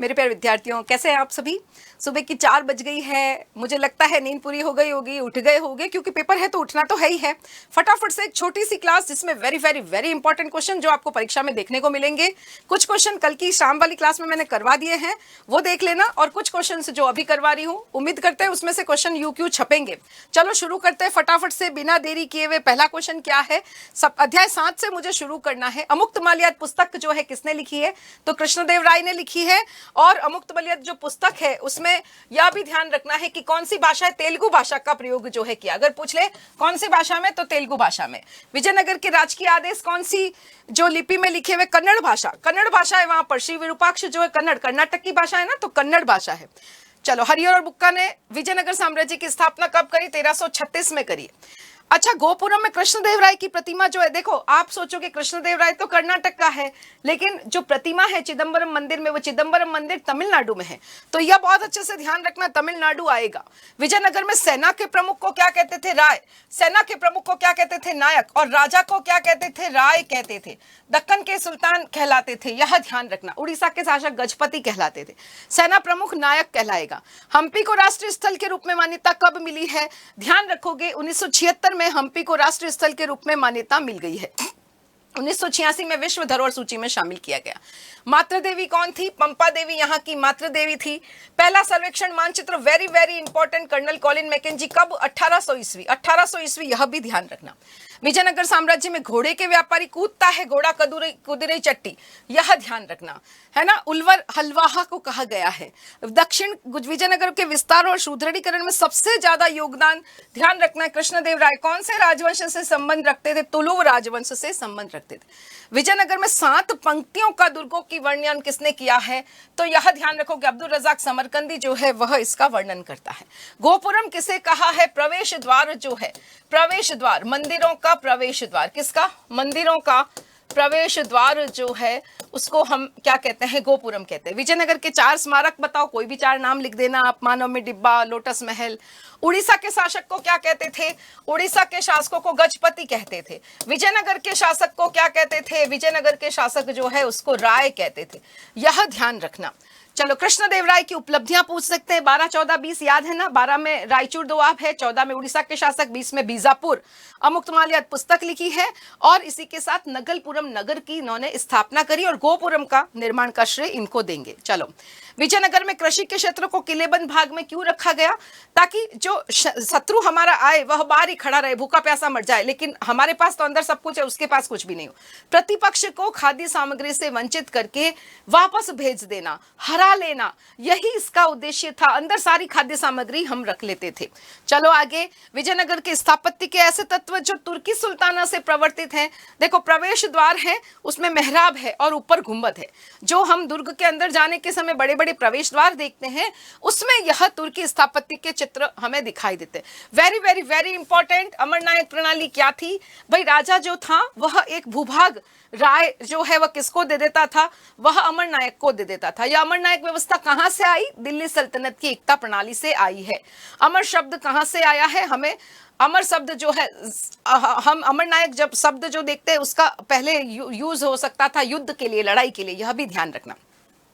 मेरे प्यारे विद्यार्थियों, कैसे हैं आप सभी। सुबह की 4 बज गई है, मुझे लगता है नींद पूरी हो गई होगी, उठ गए होंगे, क्योंकि पेपर है तो उठना तो है ही है। फटाफट से एक छोटी सी क्लास जिसमें very very very important question जो आपको परीक्षा में देखने को मिलेंगे। कुछ क्वेश्चन कल की शाम वाली क्लास में मैंने करवा दिए हैं, वो देख लेना, और कुछ क्वेश्चन जो अभी करवा रही हूँ, उम्मीद करते हैं उसमें से क्वेश्चन UQ छपेंगे। चलो शुरू करते हैं फटाफट से बिना देरी किए हुए। पहला क्वेश्चन क्या है, सब अध्याय 7 से मुझे शुरू करना है। अमुक्त माल्याद पुस्तक जो है किसने लिखी है, तो कृष्णदेव राय ने लिखी है। और अमुक्त माल्याद जो पुस्तक है उसमें यह भी ध्यान रखना है कि कौन सी भाषा है, तेलुगु भाषा का प्रयोग जो है किया। अगर पूछ ले कौन सी भाषा में, तो तेलुगु भाषा में। विजयनगर के राजकीय आदेश कौन सी जो लिपि में लिखे हुए, कन्नड़ भाषा, कन्नड़ भाषा है वहां पर। श्री विरूपाक्ष जो है कन्नड़, कर्नाटक की भाषा है ना, तो कन्नड़ भाषा है। चलो, हरिहर और बुक्का ने विजयनगर साम्राज्य की स्थापना कब करी, 1336 में करी। अच्छा, गोपुरम में कृष्णदेव राय की प्रतिमा जो है, देखो आप सोचोगे कृष्णदेव राय तो कर्नाटक का है, लेकिन जो प्रतिमा है चिदम्बरम मंदिर में, वो चिदम्बरम मंदिर तमिलनाडु में है। तो यह बहुत अच्छे से ध्यान रखना, तमिलनाडु आएगा। विजयनगर में सेना के प्रमुख को क्या कहते थे, राय। सेना के प्रमुख को क्या कहते थे, नायक। और राजा को क्या कहते थे, राय कहते थे। दक्कन के सुल्तान कहलाते थे, यह ध्यान रखना। उड़ीसा के शासक गजपति कहलाते थे। सेना प्रमुख नायक कहलाएगा। हम्पी को राष्ट्रीय स्थल के रूप में मान्यता कब मिली है, ध्यान रखोगे 1976 में हम्पी को राष्ट्रीय स्थल के रूप में मान्यता मिल गई है। 1986 में विश्व धरोहर सूची में शामिल किया गया। मातृ देवी कौन थी, पंपा देवी यहाँ की मातृ देवी थी। पहला सर्वेक्षण मानचित्र very very important, colonel Colin Mackenzie, कब, 1800 ईस्वी। 1800 ईस्वी, यह भी ध्यान रखना। विजयनगर साम्राज्य में घोड़े के व्यापारी कूदता है घोड़ा कुदिरे चट्टी, यह ध्यान रखना है ना। उल्वर हलवाहा को कहा गया है। दक्षिण विजयनगर के विस्तार और सुदृढ़ीकरण में सबसे ज्यादा योगदान, ध्यान रखना है, कृष्णदेव राय। कौन से राजवंश से संबंध रखते थे, तुलुव राजवंश से संबंध रखते थे। विजयनगर में 7 पंक्तियों का दुर्गों की वर्णन किसने किया है, तो यह ध्यान रखो कि अब्दुल रजाक समरकंदी जो है वह इसका वर्णन करता है। गोपुरम किसे कहा है, प्रवेश द्वार जो है, प्रवेश द्वार, मंदिरों का प्रवेश द्वार। किसका, मंदिरों का प्रवेश द्वार जो है उसको हम क्या कहते हैं, गोपुरम कहते हैं। विजयनगर के 4 स्मारक बताओ, कोई भी 4 नाम लिख देना आप, मानव में डिब्बा, लोटस महल। उड़ीसा के शासक को क्या कहते थे, उड़ीसा के शासकों को गजपति कहते थे। विजयनगर के शासक को क्या कहते थे, विजयनगर के शासक जो है उसको राय कहते थे, यह ध्यान रखना। चलो, कृष्णदेव राय की उपलब्धियां पूछ सकते हैं। 12, 14, 20 याद है ना। 12 में रायचूर दोआब है, 14 में उड़ीसा के शासक, 20 में बीजापुर। अमुक्त माल्याद पुस्तक लिखी है, और इसी के साथ नगलपुरम नगर की इन्होंने स्थापना करी, और गोपुरम का निर्माण का श्रेय इनको देंगे। चलो, विजयनगर में कृषि के क्षेत्र को किलेबंद भाग में क्यों रखा गया, ताकि जो शत्रु हमारा आए वह बाहर ही खड़ा रहे, भूखा प्यासा मर जाए, लेकिन हमारे पास तो अंदर सब कुछ है, उसके पास कुछ भी नहीं हो। प्रतिपक्ष को खाद्य सामग्री से वंचित करके वापस भेज देना, हरा लेना, यही इसका उद्देश्य था। अंदर सारी खाद्य सामग्री हम रख लेते थे। चलो आगे, विजयनगर के स्थापत्य के ऐसे तत्व जो तुर्की सुल्ताना से प्रवर्तित हैं। देखो, प्रवेश द्वार है, उसमें मेहराब है और ऊपर गुंबद है। जो हम दुर्ग के अंदर जाने के समय बड़े बड़े प्रवेश द्वार देखते हैं, उसमें यह तुर्की स्थापत्य के चित्र हमें दिखाई देते हैं। Very very very important. Amaranayaka प्रणाली क्या थी भाई, राजा जो था वह एक भूभाग, राय जो है वह किसको दे देता था, वह अमरनायक को दे देता था। यह अमरनायक व्यवस्था कहां से आई, दिल्ली सल्तनत की एकता प्रणाली से आई है। अमर शब्द कहां से आया है, हमें अमर शब्द जो है, हम अमरनायक जब शब्द जो देखते हैं उसका पहले यूज हो सकता था युद्ध के लिए, लड़ाई के लिए, यह भी ध्यान रखना,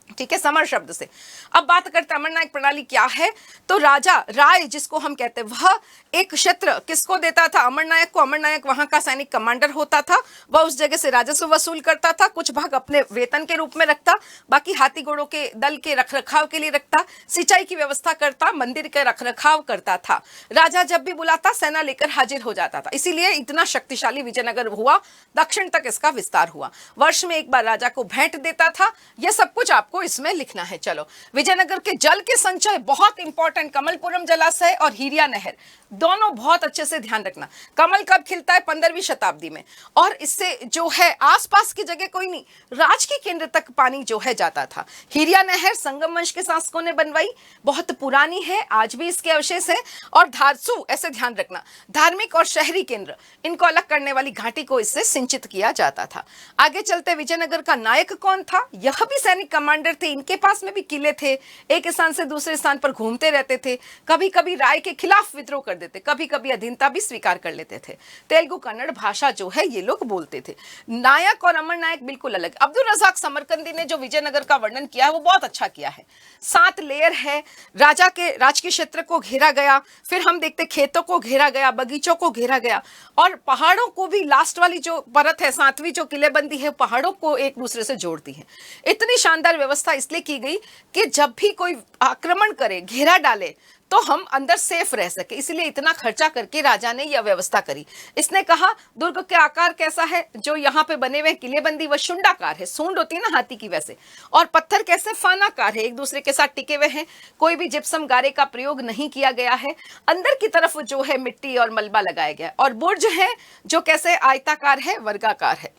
ठीक है, समर शब्द से। अब बात करते हैं अमरनायक प्रणाली क्या है, तो राजा राय जिसको हम कहते हैं, वह एक क्षेत्र किसको देता था, अमरनायक को। अमरनायक वहां का सैनिक कमांडर होता था, वह उस जगह से राजस्व वसूल करता था, कुछ भाग अपने वेतन के रूप में रखता, बाकी हाथी घोड़ों के दल के रखरखाव के लिए रखता, सिंचाई की व्यवस्था करता, मंदिर का रखरखाव करता था। राजा जब भी बुलाता सेना लेकर हाजिर हो जाता था, इसीलिए इतना शक्तिशाली विजयनगर हुआ, दक्षिण तक इसका विस्तार हुआ। वर्ष में एक बार राजा को भेंट देता था। यह सब कुछ आपको इसमें लिखना है। चलो, विजयनगर के जल के संचय बहुत इंपॉर्टेंट, कमलपुरम जलाशय और हीरिया नहर, दोनों बहुत अच्छे से ध्यान रखना। कमल कब खिलता है, 15वीं शताब्दी में, और इससे जो है आसपास की जगह कोई नहीं, राज के केंद्र तक पानी जो है जाता था। हीरिया नहर संगम वंश के शासकों ने बनवाई, बहुत पुरानी है, आज भी इसके अवशेष है। और धारसू, ऐसे ध्यान रखना, धार्मिक और शहरी केंद्र, इनको अलग करने वाली घाटी को इससे सिंचित किया जाता था। आगे चलते, विजयनगर का नायक कौन था, यह भी सैनिक कमांडर कमांडर थे, इनके पास में भी किले थे, एक स्थान से दूसरे स्थान पर घूमते रहते थे, कभी कभी राय के खिलाफ विद्रोह कर देते, कभी कभी अधीनता भी स्वीकार कर लेते थे। तेलुगु कन्नड़ भाषा जो है ये लोग बोलते थे। नायक और अमर नायक बिल्कुल अलग। अब्दुल रज़ाक समरकंदी ने जो विजयनगर का वर्णन किया है वो बहुत अच्छा किया है। 7 लेयर है, राजा के राजकीय क्षेत्र को घेरा गया, फिर हम देखते खेतों को घेरा गया, बगीचों को घेरा गया, और पहाड़ों को भी, लास्ट वाली जो परत है 7वीं जो किलेबंदी है, पहाड़ों को एक दूसरे से जोड़ती है। इतनी शानदार व्यवस्था इसलिए की गई कि जब भी कोई आक्रमण करे, घेरा डाले, तो हम अंदर सेफ रह सके, इसलिए इतना खर्चा करके राजा ने यह व्यवस्था करी। इसने कहा दुर्ग के आकार कैसा है, जो यहाँ पे बने हुए किलेबंदी वह शुंडाकार है, सूंड होती है ना हाथी की वैसे, और पत्थर कैसे फानाकार है, एक दूसरे के साथ टिके हुए हैं, कोई भी जिप्सम गारे का प्रयोग नहीं किया गया है, अंदर की तरफ जो है मिट्टी और मलबा लगाया गया, और बुर्ज है जो कैसे आयताकार है, वर्गाकार है।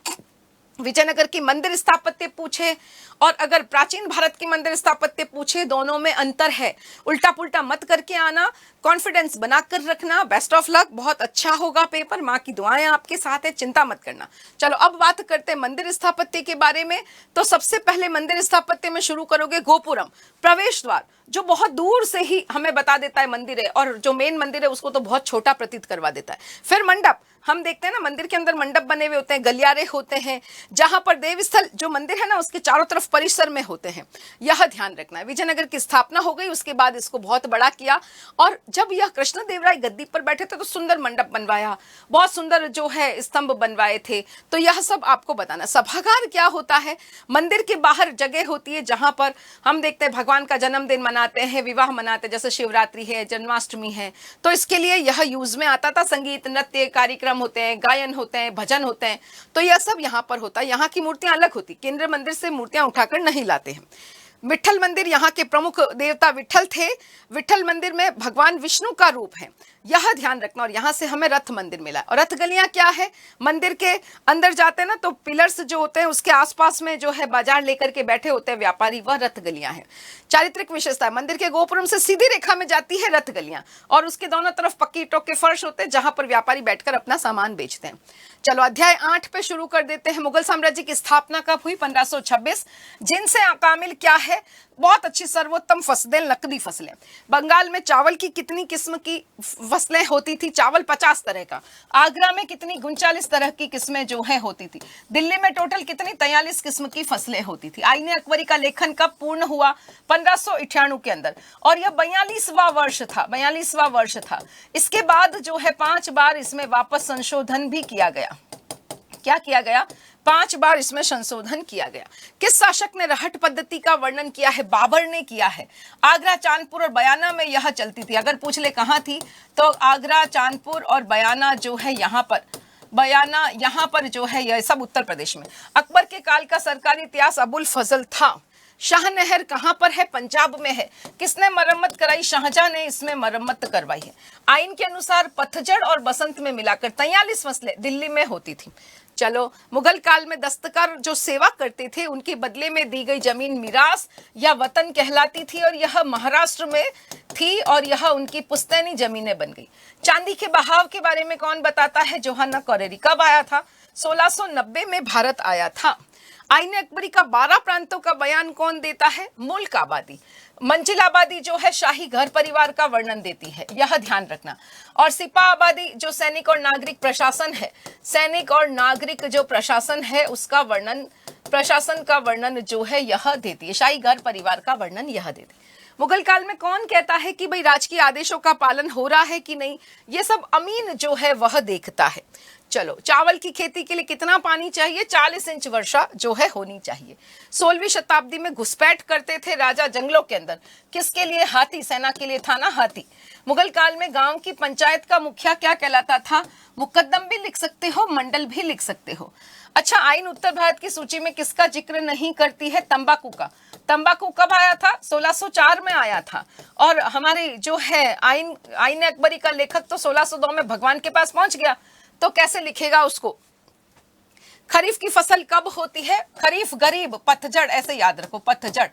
विजयनगर की मंदिर स्थापत्य पूछे और अगर प्राचीन भारत की मंदिर स्थापत्य पूछे, दोनों में अंतर है। उल्टा पुल्टा मत करके आना, कॉन्फिडेंस बनाकर रखना, बेस्ट ऑफ लक, बहुत अच्छा होगा पेपर, माँ की दुआएं आपके साथ है, चिंता मत करना। चलो अब बात करते हैं मंदिर स्थापत्य के बारे में। तो सबसे पहले मंदिर स्थापत्य में शुरू करोगे गोपुरम, प्रवेश द्वार, जो बहुत दूर से ही हमें बता देता है मंदिर है, और जो मेन मंदिर है उसको तो बहुत छोटा प्रतीत करवा देता है। फिर मंडप, हम देखते हैं ना मंदिर के अंदर मंडप बने हुए होते हैं, गलियारे होते हैं, जहां पर देवस्थल जो मंदिर है ना उसके चारों तरफ परिसर में होते हैं, यह ध्यान रखना है। विजयनगर की स्थापना हो गई, उसके बाद इसको बहुत बड़ा किया, और जब यह कृष्णदेवराय गद्दी पर बैठे थे तो सुंदर मंडप बनवाया, बहुत सुंदर जो है स्तंभ बनवाए थे। तो यह सब आपको बताना। सभागार क्या होता है, मंदिर के बाहर जगह होती है जहां पर हम देखते हैं भगवान का जन्मदिन मनाते हैं, विवाह मनाते हैं, जैसे शिवरात्रि है, जन्माष्टमी है, तो इसके लिए यह यूज में आता था। संगीत नृत्य कार्यक्रम होते हैं, गायन होते हैं, भजन होते हैं, तो यह सब यहाँ पर होता है। यहाँ की मूर्तियां अलग होती, केंद्र मंदिर से मूर्तियां उठाकर नहीं लाते हैं। विट्ठल मंदिर, यहाँ के प्रमुख देवता विट्ठल थे। विट्ठल मंदिर में भगवान विष्णु का रूप है, यह ध्यान रखना। और यहाँ से हमें रथ मंदिर मिला। और रथ गलियां क्या है, मंदिर के अंदर जाते हैं ना तो पिलर्स जो होते हैं उसके आसपास में जो है बाजार लेकर के बैठे होते हैं व्यापारी, वह रथ गलियां हैं। चारित्रिक विशेषता है, मंदिर के गोपुरम से सीधी रेखा में जाती है रथ गलियां, और उसके दोनों तरफ पक्की ईंटों के फर्श होते हैं जहां पर व्यापारी बैठकर अपना सामान बेचते हैं। चलो अध्याय 8 पे शुरू कर देते हैं। मुगल साम्राज्य की स्थापना कब हुई, 1526। जिनसे कामिल क्या है, बहुत अच्छी सर्वोत्तम फसलें, नकदी फसलें। बंगाल में चावल की कितनी किस्म की फसलें होती थी, चावल 50 तरह का। आगरा में कितनी, 39 तरह की किस्में जो है होती थी। दिल्ली में टोटल कितनी, 43 किस्म की फसलें होती थी। आईने अकबरी का लेखन कब पूर्ण हुआ, 1598 के अंदर, और यह 42वां वर्ष था, 42वां वर्ष था। इसके बाद जो है 5 बार इसमें वापस संशोधन भी किया गया। क्या किया गया, 5 बार इसमें संशोधन किया गया। किस शासक ने रहट पद्धति का वर्णन किया है, बाबर ने किया है। आगरा, चांदपुर और बयाना में यह चलती थी। अगर पूछ ले कहाँ थी, तो आगरा, चांदपुर और बयाना जो है यहाँ पर, बयाना यहाँ पर जो है, यह सब उत्तर प्रदेश में। अकबर के काल का सरकारी इतिहास अबुल फजल था। शाहनहर कहां पर है, पंजाब में है। किसने मरम्मत कराई, शाहजहां ने इसमें मरम्मत करवाई है। आइन के अनुसार पतझड़ और बसंत में मिलाकर 43 फसलें दिल्ली में होती थी। चलो, मुगल काल में दस्तकार जो सेवा करते थे उनके बदले में दी गई जमीन मिरास या वतन कहलाती थी, और यह महाराष्ट्र में थी, और यह उनकी पुश्तैनी जमीनें बन गई। चांदी के बहाव के बारे में कौन बताता है, जोहाना कोरेरी। कब आया था, 1690 में भारत आया था। आईने अकबरी का 12 प्रांतों का बयान कौन देता है, मुल्क आबादी। मंजिल आबादी जो है शाही घर परिवार का वर्णन देती है, यह ध्यान रखना। और सिपा आबादी जो सैनिक और नागरिक प्रशासन है, सैनिक और नागरिक जो प्रशासन है उसका वर्णन, प्रशासन का वर्णन जो है यह देती है। शाही घर परिवार का वर्णन यह देती है। मुगल काल में कौन कहता है कि भाई राजकीय आदेशों का पालन हो रहा है कि नहीं, ये सब अमीन जो है वह देखता है। चलो, चावल की खेती के लिए कितना पानी चाहिए, 40 इंच वर्षा जो है होनी चाहिए। 16वीं शताब्दी में घुसपैठ करते थे राजा जंगलों के अंदर, किसके लिए, हाथी, सेना के लिए था ना हाथी। मुगल काल में गांव की पंचायत का मुखिया क्या कहलाता था, मुकद्दम भी लिख सकते हो, मंडल भी लिख सकते हो। अच्छा, आइन उत्तर भारत की सूची में किसका जिक्र नहीं करती है, तंबाकू का। तंबाकू कब आया था, 1604 में आया था। और हमारी जो है आइन अकबरी का लेखक तो 1602 में भगवान के पास पहुंच गया, तो कैसे लिखेगा उसको। खरीफ की फसल कब होती है, खरीफ गरीब, पतझड़, ऐसे याद रखो, पतझड़।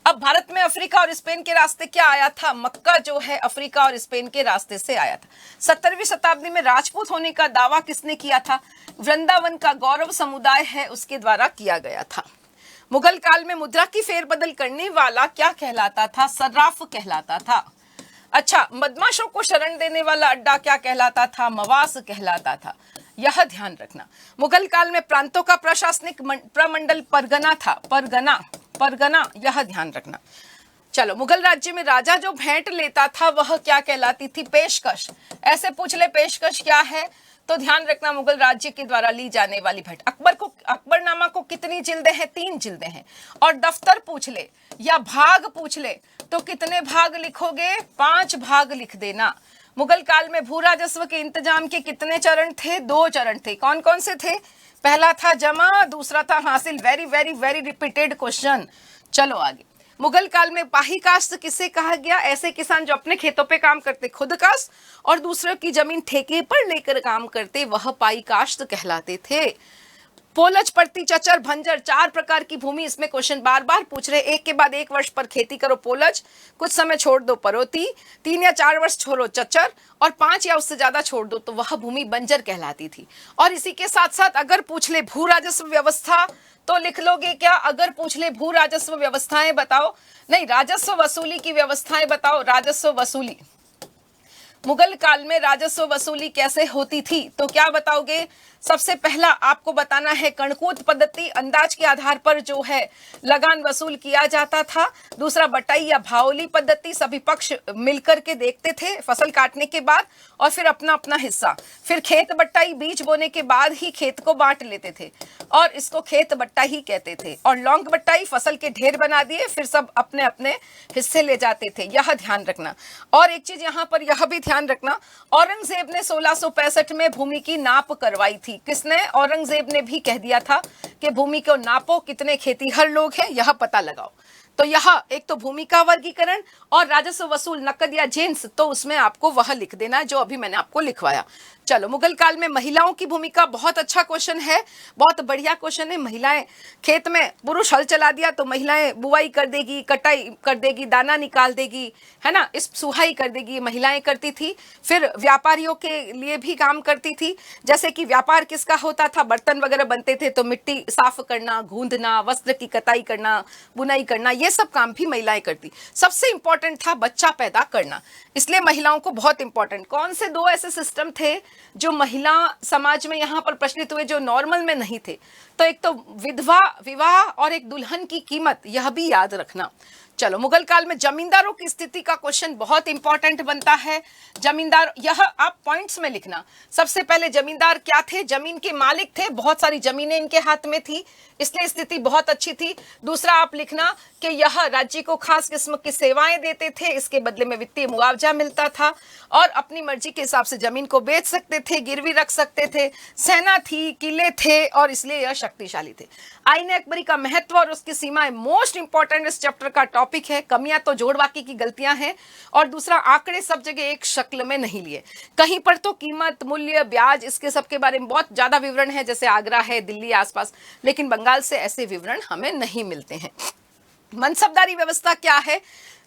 अब भारत में अफ्रीका और स्पेन के रास्ते क्या आया था, मक्का जो है अफ्रीका और स्पेन के रास्ते से आया था। 17वीं शताब्दी में राजपूत होने का दावा किसने किया था, वृंदावन का गौरव समुदाय है उसके द्वारा किया गया था। मुगल काल में मुद्रा की फेरबदल करने वाला क्या कहलाता था? सर्राफ कहलाता था। अच्छा, बदमाशों को शरण देने वाला अड्डा क्या कहलाता था? मवास कहलाता था। यह ध्यान रखना। मुगल काल में प्रांतों का प्रशासनिक प्रमंडल परगना था। परगना, यह ध्यान रखना। चलो, मुगल राज्य में राजा जो भेंट लेता था वह क्या कहलाती थी? पेशकश। ऐसे पूछ ले पेशकश क्या है, तो ध्यान रखना मुगल राज्य के द्वारा ली जाने वाली भेंट। अकबरनामा को कितनी जिल्दें हैं? 3 जिल्दें हैं। और दफ्तर पूछ ले या भाग पूछ ले तो कितने भाग लिखोगे? 5 भाग लिख देना। मुगल काल में भू राजस्व के इंतजाम के कितने चरण थे? 2 चरण थे। कौन कौन से थे? पहला था जमा, दूसरा था हासिल। Very very very repeated question. चलो आगे। मुगल काल में पाही काश्त किसे कहा गया? ऐसे किसान जो अपने खेतों पे काम करते, खुद काश्त, और दूसरों की जमीन ठेके पर लेकर काम करते, वह पाई काश्त कहलाते थे। पोलज, परती, चचर, भंजर, 4 प्रकार की भूमि। इसमें क्वेश्चन बार बार पूछ रहे, एक के बाद एक वर्ष पर खेती करो पोलज, कुछ समय छोड़ दो परोती, 3 या 4 वर्ष छोड़ो चचर, और 5 या उससे ज्यादा छोड़ दो तो वह भूमि बंजर कहलाती थी। और इसी के साथ साथ अगर पूछ ले भू राजस्व व्यवस्था तो लिख लोगे क्या? अगर पूछ ले भू राजस्व व्यवस्थाएं बताओ, नहीं, राजस्व वसूली की व्यवस्थाएं बताओ। राजस्व वसूली, मुगल काल में राजस्व वसूली कैसे होती थी तो क्या बताओगे? सबसे पहला आपको बताना है कणकूट पद्धति, अंदाज के आधार पर जो है लगान वसूल किया जाता था। दूसरा बटाई या भावली पद्धति, सभी पक्ष मिलकर के देखते थे फसल काटने के बाद और फिर अपना अपना हिस्सा। फिर खेत बट्टाई, बीज बोने के बाद ही खेत को बांट लेते थे और इसको खेत बट्टा ही कहते थे। और लौंग बट्टाई, फसल के ढेर बना दिए फिर सब अपने अपने हिस्से ले जाते थे। यह ध्यान रखना। और एक चीज यहाँ पर यह भी ध्यान रखना, औरंगजेब ने 1665 में भूमि की नाप करवाई थी। किसने? औरंगजेब ने भी कह दिया था कि भूमि को नापो, कितने खेतीहर लोग हैं यह पता लगाओ। तो यह एक तो भूमि का वर्गीकरण और राजस्व वसूल नकद या जेन्स, तो उसमें आपको वह लिख देना जो अभी मैंने आपको लिखवाया। चलो, मुगल काल में महिलाओं की भूमिका, बहुत अच्छा क्वेश्चन है, बहुत बढ़िया क्वेश्चन है। महिलाएं खेत में, पुरुष हल चला दिया तो महिलाएं बुआई कर देगी, कटाई कर देगी, दाना निकाल देगी, है ना, इस सुहाई कर देगी, महिलाएं करती थी। फिर व्यापारियों के लिए भी काम करती थी, जैसे कि व्यापार किसका होता था? बर्तन वगैरह बनते थे तो मिट्टी साफ करना, गूंदना, वस्त्र की कताई करना, बुनाई करना, ये सब काम भी महिलाएं करती। सबसे इंपॉर्टेंट था बच्चा पैदा करना, इसलिए महिलाओं को बहुत इंपॉर्टेंट। कौन से 2 ऐसे सिस्टम थे जो महिला समाज में यहाँ पर प्रचलित हुए जो नॉर्मल में नहीं थे? तो एक तो विधवा विवाह और एक दुल्हन की कीमत, यह भी याद रखना। चलो, मुगल काल में जमींदारों की स्थिति का क्वेश्चन बहुत इंपॉर्टेंट बनता है। जमींदार, यह आप पॉइंट्स में लिखना। सबसे पहले जमींदार क्या थे? जमीन के मालिक थे, बहुत सारी जमीनें इनके हाथ में थी, इसलिए स्थिति बहुत अच्छी थी। दूसरा आप लिखना कि यह राज्य को खास किस्म की सेवाएं देते थे, इसके बदले में वित्तीय मुआवजा मिलता था और अपनी मर्जी के हिसाब से जमीन को बेच सकते थे, गिरवी रख सकते थे, सेना थी, किले थे और इसलिए यह शक्तिशाली थे। आईने अकबरी का महत्व और उसकी सीमाएं मोस्ट इंपॉर्टेंट इस चैप्टर का टॉपिक है। कमियां तो जोड़ बाकी की गलतियां हैं। और दूसरा, आंकड़े सब जगह एक शक्ल में नहीं लिए, कहीं पर तो कीमत, मूल्य, ब्याज, इसके सब के बारे में बहुत ज्यादा विवरण है, जैसे आगरा है, दिल्ली आसपास, लेकिन बंगाल से ऐसे विवरण हमें नहीं मिलते हैं। मनसबदारी व्यवस्था क्या है?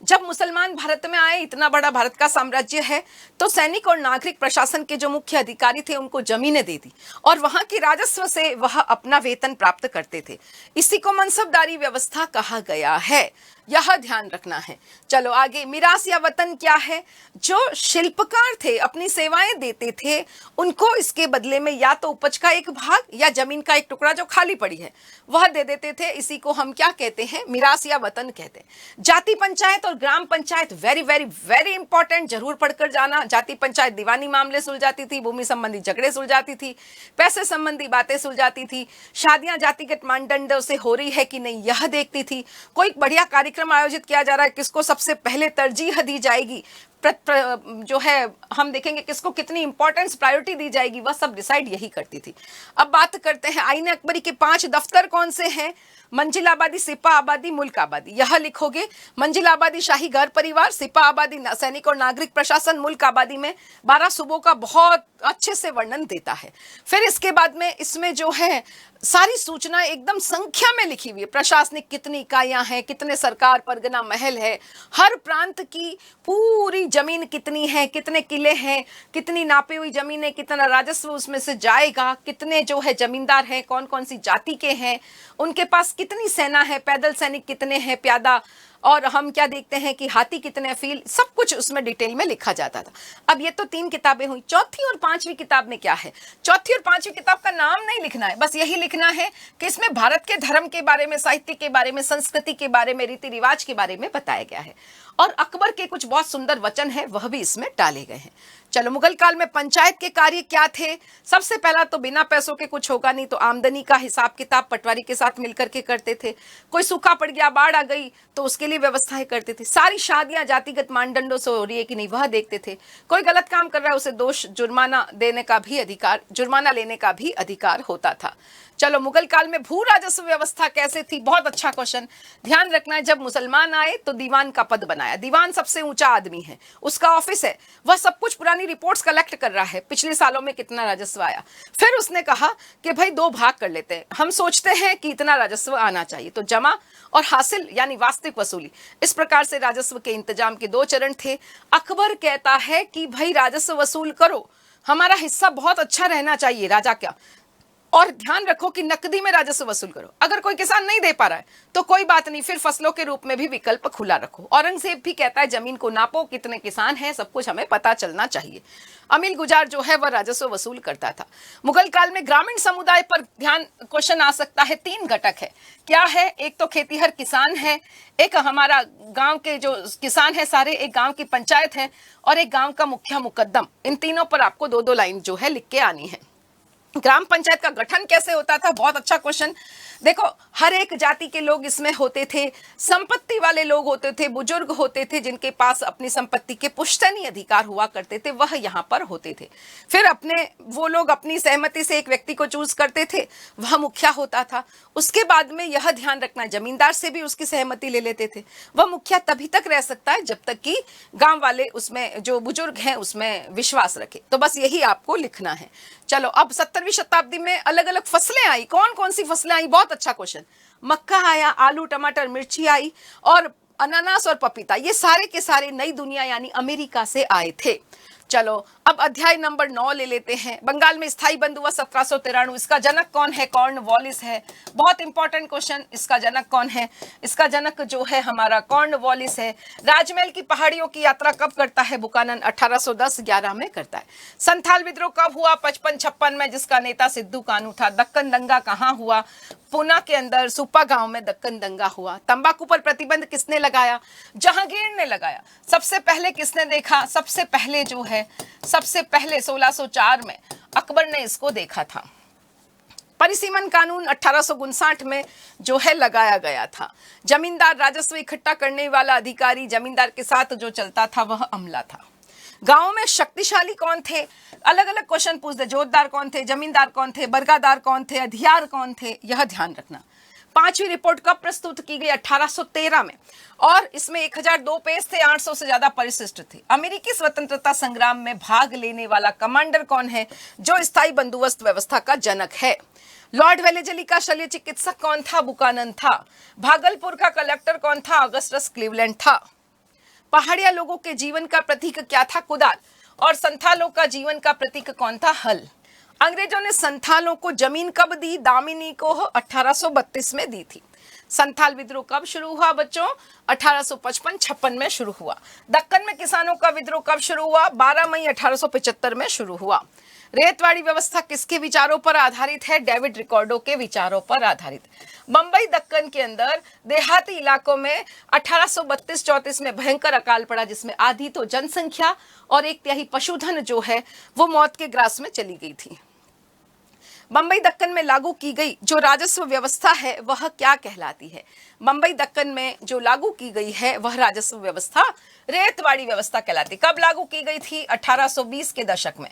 जब मुसलमान भारत में आए, इतना बड़ा भारत का साम्राज्य है, तो सैनिक और नागरिक प्रशासन के जो मुख्य अधिकारी थे उनको जमीनें दे दी और वहां के राजस्व से वह अपना वेतन प्राप्त करते थे। इसी को मनसबदारी व्यवस्था कहा गया है, यह ध्यान रखना है। चलो आगे, मिरास या वतन क्या है? जो शिल्पकार थे, अपनी सेवाएं देते थे, उनको इसके बदले में या तो उपज का एक भाग या जमीन का एक टुकड़ा जो खाली पड़ी है वह दे देते थे। इसी को हम क्या कहते हैं? मिरास या वतन कहते हैं। जाति पंचायत और ग्राम panchayat very very very important, जरूर पढ़कर जाना। जाति पंचायत दीवानी मामले सुलझाती थी, भूमि संबंधी झगड़े सुलझाती थी, पैसे संबंधी बातें सुलझाती थी, शादियां जातिगत मानदंडों से हो रही है कि नहीं यह देखती थी। कोई बढ़िया कार्यक्रम आयोजित किया जा रहा है, किसको सबसे पहले तरजीह दी जाएगी, जो है हम देखेंगे किसको कितनी इंपॉर्टेंस, प्रायोरिटी दी जाएगी, वह सब डिसाइड यही करती थी। अब बात करते हैं आईने अकबरी के 5 दफ्तर कौन से हैं? मंजिल आबादी, सिपा आबादी, मुल्क आबादी, यह लिखोगे। मंजिल आबादी शाही घर परिवार, सिपा आबादी सैनिक और नागरिक प्रशासन, मुल्क आबादी में 12 सूबों का बहुत अच्छे से वर्णन देता है। फिर इसके बाद में इसमें जो है सारी सूचना एकदम संख्या में लिखी हुई है। प्रशासनिक कितनी इकाइयां हैं, कितने सरकार परगना महल है, हर प्रांत की पूरी जमीन कितनी है, कितने किले हैं, कितनी नापी हुई जमीन है, कितना राजस्व उसमें से जाएगा, कितने जो है जमींदार हैं, कौन कौन सी जाति के हैं, उनके पास कितनी सेना है, पैदल सैनिक कितने हैं, प्यादा, और हम क्या देखते हैं कि हाथी कितने फील, सब कुछ उसमें डिटेल में लिखा जाता था। अब ये तो 3 किताबें हुई। चौथी और 5वीं किताब में क्या है? चौथी और 5वीं किताब का नाम नहीं लिखना है, बस यही लिखना है कि इसमें भारत के धर्म के बारे में, साहित्य के बारे में, संस्कृति के बारे में, रीति रिवाज के बारे में बताया गया है, और अकबर के कुछ बहुत सुंदर वचन है वह भी इसमें डाले गए हैं। चलो, मुगल काल में पंचायत के कार्य क्या थे? सबसे पहला तो बिना पैसों के कुछ होगा नहीं, तो आमदनी का हिसाब किताब पटवारी के साथ मिलकर के करते थे। कोई सूखा पड़ गया, बाढ़ आ गई, तो उसके लिए व्यवस्थाएं करते थे। सारी शादियां जातिगत मानदंडों से हो रही है कि नहीं वह देखते थे। कोई गलत काम कर रहा है उसे दोष जुर्माना देने का भी अधिकार, जुर्माना लेने का भी अधिकार होता था। चलो, मुगल काल में भू राजस्व व्यवस्था कैसे थी? बहुत अच्छा क्वेश्चन, ध्यान रखना है। जब मुसलमान आए तो दीवान का पद बनाया। दीवान सबसे ऊंचा आदमी है, उसका ऑफिस है, वह सब कुछ पुरानी रिपोर्ट्स कलेक्ट कर रहा है, पिछले सालों में कितना राजस्व आया। फिर उसने कहा कि भाई 2 भाग कर लेते हैं, हम सोचते हैं कि इतना राजस्व आना चाहिए, तो जमा और हासिल यानी वास्तविक वसूली। इस प्रकार से राजस्व के इंतजाम के 2 चरण थे। अकबर कहता है कि भाई राजस्व वसूल करो, हमारा हिस्सा बहुत अच्छा रहना चाहिए, राजा क्या, और ध्यान रखो कि नकदी में राजस्व वसूल करो। अगर कोई किसान नहीं दे पा रहा है तो कोई बात नहीं, फिर फसलों के रूप में भी विकल्प खुला रखो। औरंगजेब भी कहता है जमीन को नापो, कितने किसान हैं, सब कुछ हमें पता चलना चाहिए। अमील गुजार जो है वह राजस्व वसूल करता था। मुगल काल में ग्रामीण समुदाय पर ध्यान, क्वेश्चन आ सकता है। 3 घटक है, क्या है? एक तो खेतीहर किसान है, एक हमारा गांव के जो किसान है सारे, एक गांव की पंचायत है, और एक गांव का मुखिया मुकद्दम। इन तीनों पर आपको 2-2 लाइन जो है लिख के आनी है। ग्राम पंचायत का गठन कैसे होता था? बहुत अच्छा क्वेश्चन। देखो, हर एक जाति के लोग इसमें होते थे, संपत्ति वाले लोग होते थे, बुजुर्ग होते थे, जिनके पास अपनी संपत्ति के पुश्तैनी अधिकार हुआ करते थे, वह यहाँ पर होते थे। फिर वो लोग अपनी सहमति से एक व्यक्ति को चूज करते थे, वह मुखिया होता था। उसके बाद में यह ध्यान रखना, जमींदार से भी उसकी सहमति ले लेते थे। वह मुखिया तभी तक रह सकता है जब तक कि गांव वाले, उसमें जो बुजुर्ग हैं, उसमें विश्वास रखे। तो बस यही आपको लिखना है। चलो, अब 17वीं शताब्दी में अलग अलग फसलें आई। कौन कौन सी फसलें आई? बहुत अच्छा क्वेश्चन। मक्का आया, आलू, टमाटर, मिर्ची आई, और अनानास और पपीता, ये सारे के सारे नई दुनिया यानी अमेरिका से आए थे। चलो, अब अध्याय नंबर 9 ले लेते हैं। बंगाल में स्थायी बंद हुआ 1793। इसका जनक कौन है? कॉर्नवालिस है। बहुत इंपॉर्टेंट क्वेश्चन, इसका जनक कौन है? इसका जनक जो है हमारा कॉर्नवालिस है। राजमहल की पहाड़ियों की यात्रा कब करता है बुकानन? 1810-11 में करता है। संथाल विद्रोह कब हुआ? 55-56 में, जिसका नेता सिद्धू कानू था। दक्कन दंगा कहाँ हुआ? पूना के अंदर सुप्पा गांव में दक्कन दंगा हुआ। तंबाकू पर प्रतिबंध किसने लगाया? जहांगीर ने लगाया। सबसे पहले किसने देखा? सबसे पहले जो है, सबसे पहले 1604 में अकबर ने इसको देखा था। परिसीमन कानून 1859 में जो है लगाया गया था। जमींदार राजस्व इकट्ठा करने वाला अधिकारी, जमींदार के साथ जो चलता था वह अमला था। गांव में शक्तिशाली कौन थे? अलग अलग क्वेश्चन पूछते, जोतदार कौन थे, जमींदार कौन थे, बरगादार कौन थे, अधियार कौन थे, यह ध्यान रखना। 5वीं रिपोर्ट कब प्रस्तुत की गई? 1813 में, और इसमें 1002 पेज थे, 800 से ज्यादा परिशिष्ट थे। अमेरिकी स्वतंत्रता संग्राम में भाग लेने वाला कमांडर कौन है, जो स्थायी बंदोबस्त व्यवस्था का जनक है? लॉर्ड वेलेजली का शल्य चिकित्सक कौन था? बुकानन था। भागलपुर का कलेक्टर कौन था? अगस्टस क्लीवलैंड था। पहाड़िया लोगों के जीवन का प्रतीक क्या था? कुदाल। और संथालों का जीवन का प्रतीक कौन था? हल। अंग्रेजों ने संथालों को जमीन कब दी? दामिनी को 1832 में दी थी। संथाल विद्रोह कब शुरू हुआ बच्चों? 1855-56 में शुरू हुआ। दक्कन में किसानों का विद्रोह कब शुरू हुआ? 12 मई 1875 में शुरू हुआ। रेतवाड़ी व्यवस्था किसके विचारों पर आधारित है? डेविड रिकॉर्डो के विचारों पर आधारित। बंबई दक्कन के अंदर देहाती इलाकों में 1832-34 में भयंकर अकाल पड़ा, जिसमें आधी तो जनसंख्या और 1/3 पशुधन जो है वो मौत के ग्रास में चली गई थी। बंबई दक्कन में लागू की गई जो राजस्व व्यवस्था है वह क्या कहलाती है? बंबई दक्कन में जो लागू की गई है वह राजस्व व्यवस्था रेतवाड़ी व्यवस्था कहलाती। कब लागू की गई थी? 1820 के दशक में।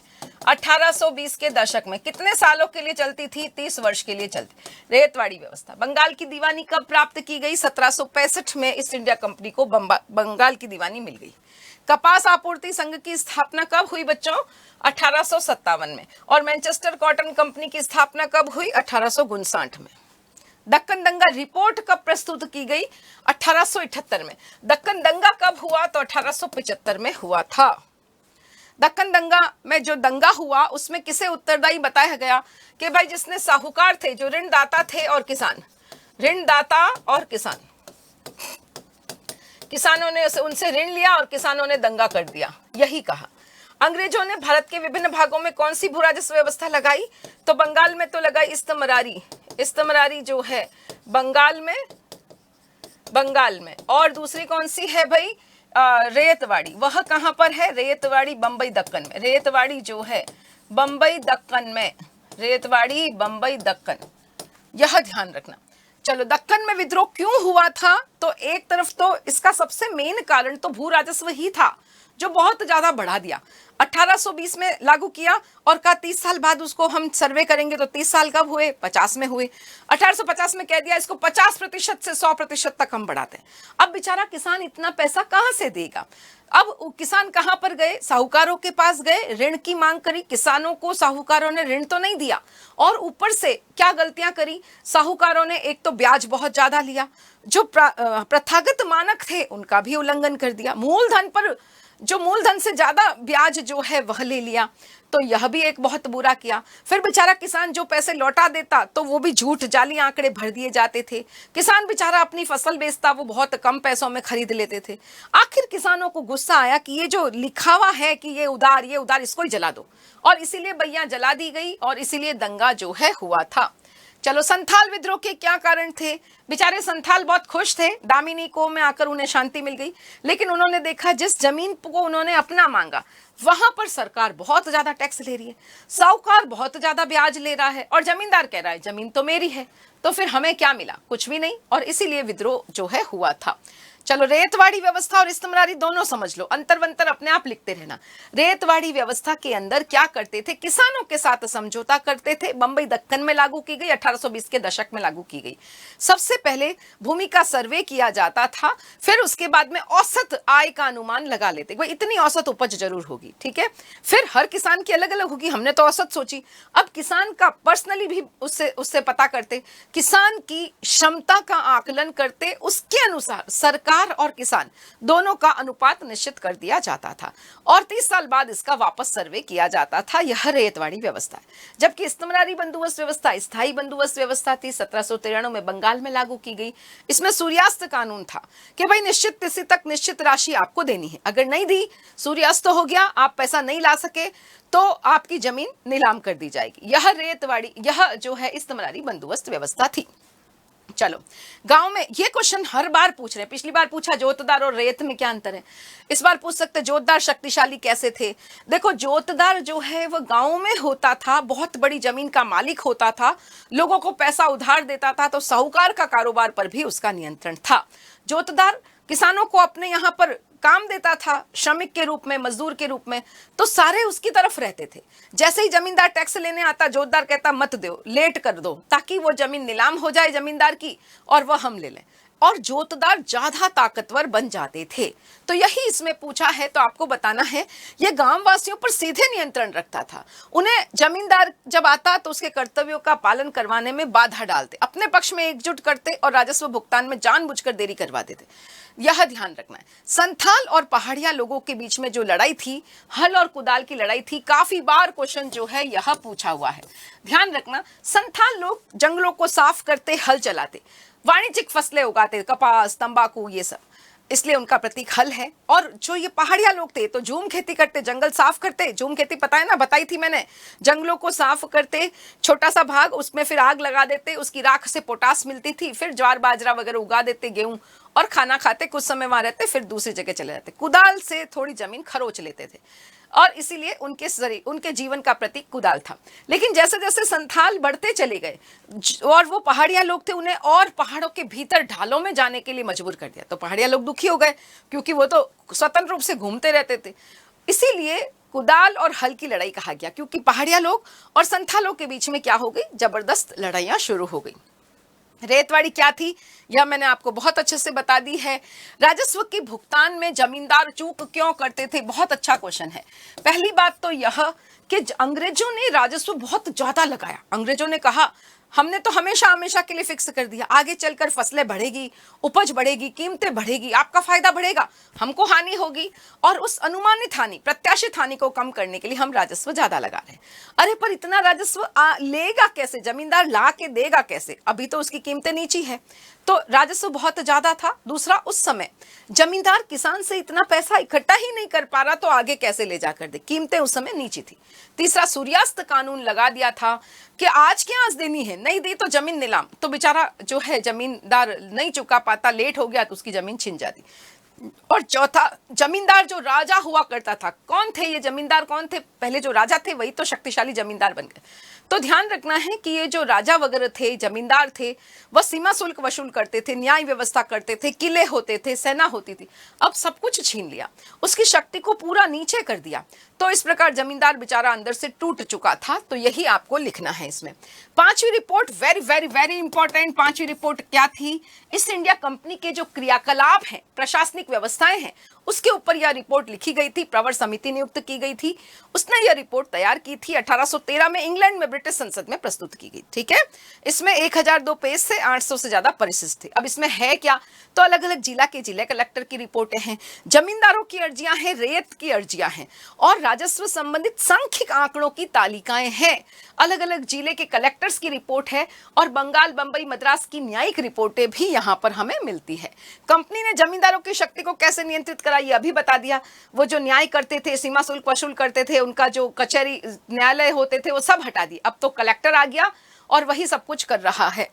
1820 के दशक में कितने सालों के लिए चलती थी? 30 वर्ष के लिए चलती। रेतवाड़ी व्यवस्था। बंगाल की दीवानी कब प्राप्त की गई? 1765 में ईस्ट इंडिया कंपनी को बंगाल की दीवानी मिल गई। कपास आपूर्ति संघ की स्थापना कब हुई बच्चों? 1857 में। और मैनचेस्टर कॉटन कंपनी की स्थापना कब हुई? 1859 में। दक्कन दंगा रिपोर्ट कब प्रस्तुत की गई? 1878 में। दक्कन दंगा कब हुआ? तो 1875 में हुआ था। दक्कन दंगा में जो दंगा हुआ उसमें किसे उत्तरदायी बताया गया? कि भाई जिसने साहूकार थे, जो ऋणदाता थे और किसान, ऋणदाता और किसान, किसानों ने उनसे ऋण लिया और किसानों ने दंगा कर दिया, यही कहा। अंग्रेजों ने भारत के विभिन्न भागों में कौन सी भू राजस्व व्यवस्था लगाई? तो बंगाल में तो लगाई इस्तमरारी, इस्तमरारी जो है बंगाल में। और दूसरी कौन सी है भाई? रेतवाड़ी। वह कहां पर है? रेतवाड़ी बंबई दक्कन में। रेतवाड़ी जो है बंबई दक्कन में, रेतवाड़ी बंबई दक्कन, यह ध्यान रखना। चलो, दक्कन में विद्रोह क्यों हुआ था? तो एक तरफ तो इसका सबसे मेन कारण तो भू राजस्व ही था, जो बहुत ज्यादा बढ़ा दिया। 1820 में लागू किया और कहा 30 साल बाद उसको हम सर्वे करेंगे। तो 30 साल कब हुए? 50 में हुए। 1850 में कह दिया इसको 50% से 100% तक हम बढ़ाते हैं। अब बेचारा किसान इतना पैसा कहां से देगा? अब किसान कहां पर गए? साहूकारों के पास गए, ऋण की मांग करी। किसानों को साहूकारों ने ऋण तो नहीं दिया, और ऊपर से क्या गलतियां करी साहूकारों ने? एक तो ब्याज बहुत ज्यादा लिया, जो प्रथागत मानक थे उनका भी उल्लंघन कर दिया। मूलधन पर जो मूलधन से ज्यादा ब्याज जो है वह ले लिया, तो यह भी एक बहुत बुरा किया। फिर बेचारा किसान जो पैसे लौटा देता तो वो भी झूठ जाली आंकड़े भर दिए जाते थे। किसान बेचारा अपनी फसल बेचता, वो बहुत कम पैसों में खरीद लेते थे। आखिर किसानों को गुस्सा आया कि ये जो लिखा हुआ है कि ये उधार इसको ही जला दो, और इसीलिए बैया जला दी गई और इसीलिए दंगा जो है हुआ था। चलो, संथाल विद्रोह के क्या कारण थे? बेचारे संथाल बहुत खुश थे, दामिनी को में आकर उन्हें शांति मिल गई, लेकिन उन्होंने देखा जिस जमीन को उन्होंने अपना मांगा वहां पर सरकार बहुत ज्यादा टैक्स ले रही है, साहूकार बहुत ज्यादा ब्याज ले रहा है, और जमींदार कह रहा है जमीन तो मेरी है। तो फिर हमें क्या मिला? कुछ भी नहीं, और इसीलिए विद्रोह जो है हुआ था। चलो, रेतवाड़ी व्यवस्था और इस्तमरारी दोनों समझ लो, अंतर वंतर अपने आप लिखते रहना। रेतवाड़ी व्यवस्था के अंदर क्या करते थे? किसानों के साथ समझौता करते थे। बंबई दक्कन में लागू की गई, 1820 के दशक में लागू की गई। सबसे पहले भूमि का सर्वे किया जाता था, फिर उसके बाद में औसत आय का अनुमान लगा लेते, भाई इतनी औसत उपज जरूर होगी, ठीक है। फिर हर किसान की अलग अलग होगी, हमने तो औसत सोची। अब किसान का पर्सनली भी उससे पता करते, किसान की क्षमता का आकलन करते, उसके अनुसार सरकार और किसान दोनों का अनुपात निश्चित कर दिया जाता था, और 30 साल बाद इसका वापस सर्वे किया जाता था। यह रेतवाड़ी व्यवस्था है। जबकि इस्तमरारी बंदोबस्त व्यवस्था स्थायी बंदोबस्त व्यवस्था थी, 1793 में बंगाल में लागू की गई। इसमें सूर्यास्त कानून था कि भाई निश्चित तिथि तक निश्चित राशि आपको देनी है, अगर नहीं दी, सूर्यास्त हो गया, आप पैसा नहीं ला सके, तो आपकी जमीन नीलाम कर दी जाएगी। यह रेतवाड़ी, यह जो है इस्तमरारी बंदोबस्त व्यवस्था थी। चलो, गांव में ये क्वेश्चन हर बार पूछ रहे हैं। पिछली बार पूछा जोतदार और रेत में क्या अंतर है, इस बार पूछ सकते जोतदार शक्तिशाली कैसे थे। देखो, जोतदार जो है वह गांव में होता था, बहुत बड़ी जमीन का मालिक होता था, लोगों को पैसा उधार देता था, तो साहूकार का कारोबार पर भी उसका नियंत्रण था। जोतदार किसानों को अपने यहाँ पर काम देता था, श्रमिक के रूप में, मजदूर के रूप में, तो सारे उसकी तरफ रहते थे। जैसे ही जमींदार टैक्स लेने आता, जोतदार कहता मत दो, लेट कर दो, ताकि वो जमीन नीलाम हो जाए जमींदार की और वह हम ले लें, और जोतदार ज्यादा ताकतवर बन जाते थे। तो यही इसमें पूछा है, तो आपको बताना है, यह गांव वासियों पर सीधे नियंत्रण रखता था। उन्हें जमींदार जब आता तो उसके कर्तव्यों का पालन करवाने में बाधा डालते, अपने पक्ष में एकजुट करते और राजस्व भुगतान में जानबूझकर देरी करवा देते। यह ध्यान रखना है। संथाल और पहाड़िया लोगों के बीच में जो लड़ाई थी, हल और कुदाल की लड़ाई थी, काफी बार क्वेश्चन जो है यह पूछा हुआ है। ध्यान रखना, संथाल लोग जंगलों को साफ करते, हल चलाते, वाणिज्यिक फसलें उगाते, कपास, तंबाकू, ये सब, इसलिए उनका प्रतीक हल है। और जो ये पहाड़िया लोग थे तो झूम खेती करते, जंगल साफ करते। झूम खेती पता है ना, बताई थी मैंने, जंगलों को साफ करते, छोटा सा भाग, उसमें फिर आग लगा देते, उसकी राख से पोटास मिलती थी, फिर ज्वार बाजरा वगैरह उगा देते, गेहूं, और खाना खाते, कुछ समय वहां रहते, फिर दूसरी जगह चले जाते। कुदाल से थोड़ी जमीन खरोच लेते थे, और इसीलिए उनके जीवन का प्रतीक कुदाल था। लेकिन जैसे जैसे संथाल बढ़ते चले गए और वो पहाड़िया लोग थे, उन्हें और पहाड़ों के भीतर ढालों में जाने के लिए मजबूर कर दिया। तो पहाड़िया लोग दुखी हो गए, क्योंकि वो तो स्वतंत्र रूप से घूमते रहते थे। इसीलिए कुदाल और हल की लड़ाई कहा गया, क्योंकि पहाड़िया लोग और संथालों के बीच में क्या हो गई, जबरदस्त लड़ाइयां शुरू हो गई। रेतवाड़ी क्या थी, यह मैंने आपको बहुत अच्छे से बता दी है। राजस्व के भुगतान में जमींदार चूक क्यों करते थे, बहुत अच्छा क्वेश्चन है। पहली बात तो यह कि अंग्रेजों ने राजस्व बहुत ज्यादा लगाया। अंग्रेजों ने कहा हमने तो हमेशा हमेशा के लिए फिक्स कर दिया, आगे चलकर फसलें बढ़ेगी, उपज बढ़ेगी, कीमतें बढ़ेगी, आपका फायदा बढ़ेगा, हमको हानि होगी, और उस अनुमानित हानि, प्रत्याशित हानि को कम करने के लिए हम राजस्व ज्यादा लगा रहे हैं। अरे पर इतना राजस्व लेगा कैसे, जमींदार ला के देगा कैसे, अभी तो उसकी कीमतें नीची है, तो राजस्व बहुत ज्यादा था। दूसरा, उस समय जमींदार किसान से इतना पैसा इकट्ठा ही नहीं कर पा रहा, तो आगे कैसे ले जाकर दे, कीमतें उस समय नीची थी। तीसरा, सूर्यास्त कानून लगा दिया था कि आज के आज देनी है, नहीं दी तो जमीन नीलाम, तो बेचारा जो है जमींदार नहीं चुका पाता, लेट हो गया तो उसकी जमीन छिन जाती। और चौथा, जमींदार जो राजा हुआ करता था, कौन थे ये जमींदार, कौन थे, पहले जो राजा थे वही तो शक्तिशाली जमींदार बन गए। तो ध्यान रखना है कि ये जो राजा वगैरह थे, जमींदार थे, वह सीमा शुल्क वसूल करते थे, न्याय व्यवस्था करते थे, किले होते थे, सेना होती थी। अब सब कुछ छीन लिया, उसकी शक्ति को पूरा नीचे कर दिया, तो इस प्रकार जमींदार बेचारा अंदर से टूट चुका था। तो यही आपको लिखना है इसमें। पांचवी report very very very important. पांचवी रिपोर्ट क्या थी, ईस्ट इंडिया कंपनी के जो क्रियाकलाप हैं, प्रशासनिक व्यवस्थाएं हैं, उसके ऊपर यह रिपोर्ट लिखी गई थी। प्रवर समिति नियुक्त की गई थी, उसने यह रिपोर्ट तैयार की थी। 1813 में इंग्लैंड में ब्रिटिश संसद में प्रस्तुत की गई। ठीक है, इसमें 1002 पेज से 800 से ज्यादा परिशिष्ट थे। अब इसमें है क्या, तो अलग अलग जिला के जिले कलेक्टर की रिपोर्टें हैं, जमींदारों की अर्जियां हैं, रेत की अर्जियां हैं, और राजस्व संबंधित सांख्यिक आंकड़ों की तालिकाएं हैं। अलग अलग जिले के कलेक्टर्स की रिपोर्ट है, और बंगाल, बंबई, मद्रास की न्यायिक रिपोर्टें भी यहां पर हमें मिलती है। कंपनी ने जमींदारों की शक्ति को कैसे नियंत्रित करा, ये अभी बता दिया। वो जो न्याय करते थे, सीमा शुल्क वसूल करते थे, उनका जो कचहरी न्यायालय होते थे, वो सब हटा दिए। अब तो कलेक्टर आ गया और वही सब कुछ कर रहा है।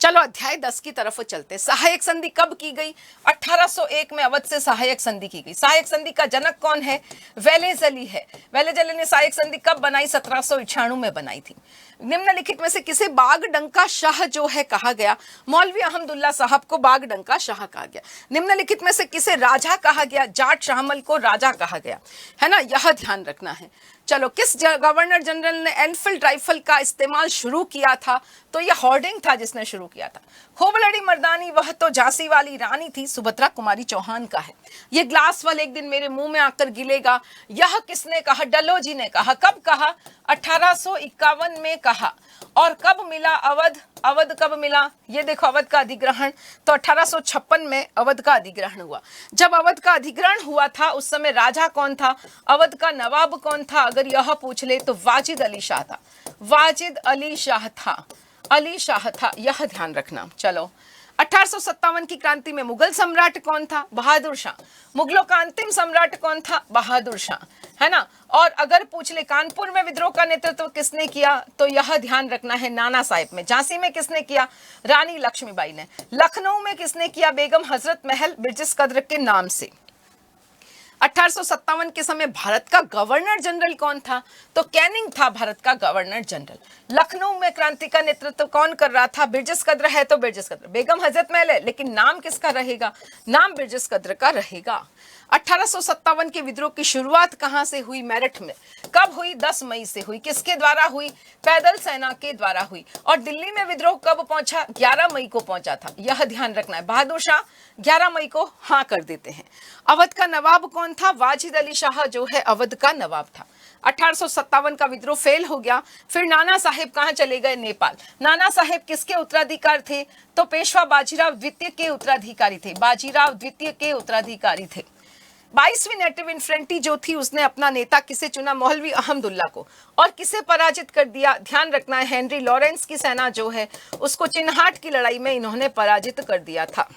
चलो अध्याय 10 की तरफ चलते। सहायक संधि कब की गई, 1801 में अवध से सहायक संधि की गई। सहायक संधि का जनक कौन है, वेलेजली है। वेलेजली ने सहायक संधि कब बनाई, 1796 में बनाई थी। निम्नलिखित में से किसे बागडंका शाह जो है कहा गया, मौलवी अहमदुल्ला साहब को बागडंका शाह कहा गया। निम्नलिखित में से किसे राजा कहा गया, जाट शाहमल को राजा कहा गया, है ना, यह ध्यान रखना है। चलो, किस गवर्नर जनरल ने एनफील्ड राइफल का इस्तेमाल शुरू किया था, तो यह हॉर्डिंग था जिसने शुरू किया था। खूब लड़ी मर्दानी वह तो झांसी वाली रानी थी, सुभद्रा कुमारी चौहान का है। ये ग्लास फल एक दिन मेरे मुंह में आकर गिलेगा, यह किसने कहा, डलोजी ने कहा। कब कहा, 1851 में कहा। और कब मिला अवध, अवध कब मिला, ये देखो अवध का अधिग्रहण, तो 1856 में अवध का अधिग्रहण हुआ। जब अवध का अधिग्रहण हुआ था उस समय राजा कौन था, अवध का नवाब कौन था, अगर यह पूछ ले तो वाजिद अली शाह था। वाजिद अली शाह था, अली शाह था, यह ध्यान रखना। चलो, 1857 की क्रांति में मुगल सम्राट कौन था, बहादुर शाह। मुगलों का अंतिम सम्राट कौन था, बहादुर शाह, है ना। और अगर पूछ ले कानपुर में विद्रोह का नेतृत्व किसने किया, तो यह ध्यान रखना है, नाना साहेब में। झांसी में किसने किया, रानी लक्ष्मीबाई ने। लखनऊ में किसने किया, बेगम हजरत महल ब्रिटिश कद्र के नाम से। 1857 के समय भारत का गवर्नर जनरल कौन था, तो कैनिंग था भारत का गवर्नर जनरल। लखनऊ में क्रांति का नेतृत्व कौन कर रहा था, बिरजस कद्र है तो बिरजस कद्र। बेगम हजरत महल है, लेकिन नाम किसका रहेगा, नाम बिरजस कद्र का रहेगा। 1857 के विद्रोह की शुरुआत कहां से हुई, मेरठ में। कब हुई, 10 मई से हुई। किसके द्वारा हुई, पैदल सेना के द्वारा हुई। और दिल्ली में विद्रोह कब पहुंचा, 11 मई को पहुंचा था, यह ध्यान रखना है। बहादुर शाह 11 मई को हाँ कर देते हैं। अवध का नवाब कौन था, वाजिद अली शाह जो है अवध का नवाब था। 1857 का विद्रोह फेल हो गया। फिर नाना साहेब कहां चले गए, नेपाल। नाना साहेब किसके उत्तराधिकार थे, तो पेशवा बाजीराव द्वितीय के उत्तराधिकारी थे। बाजीराव द्वितीय के उत्तराधिकारी थे। 22वीं नेटिव इन्फ्रेंट्री जो थी उसने अपना नेता किसे चुना, मौलवी अहमदुल्ला को। और किसे पराजित कर दिया, ध्यान रखना है, हेनरी लॉरेंस की सेना जो है उसको चिन्हाट की लड़ाई में इन्होंने पराजित कर दिया था।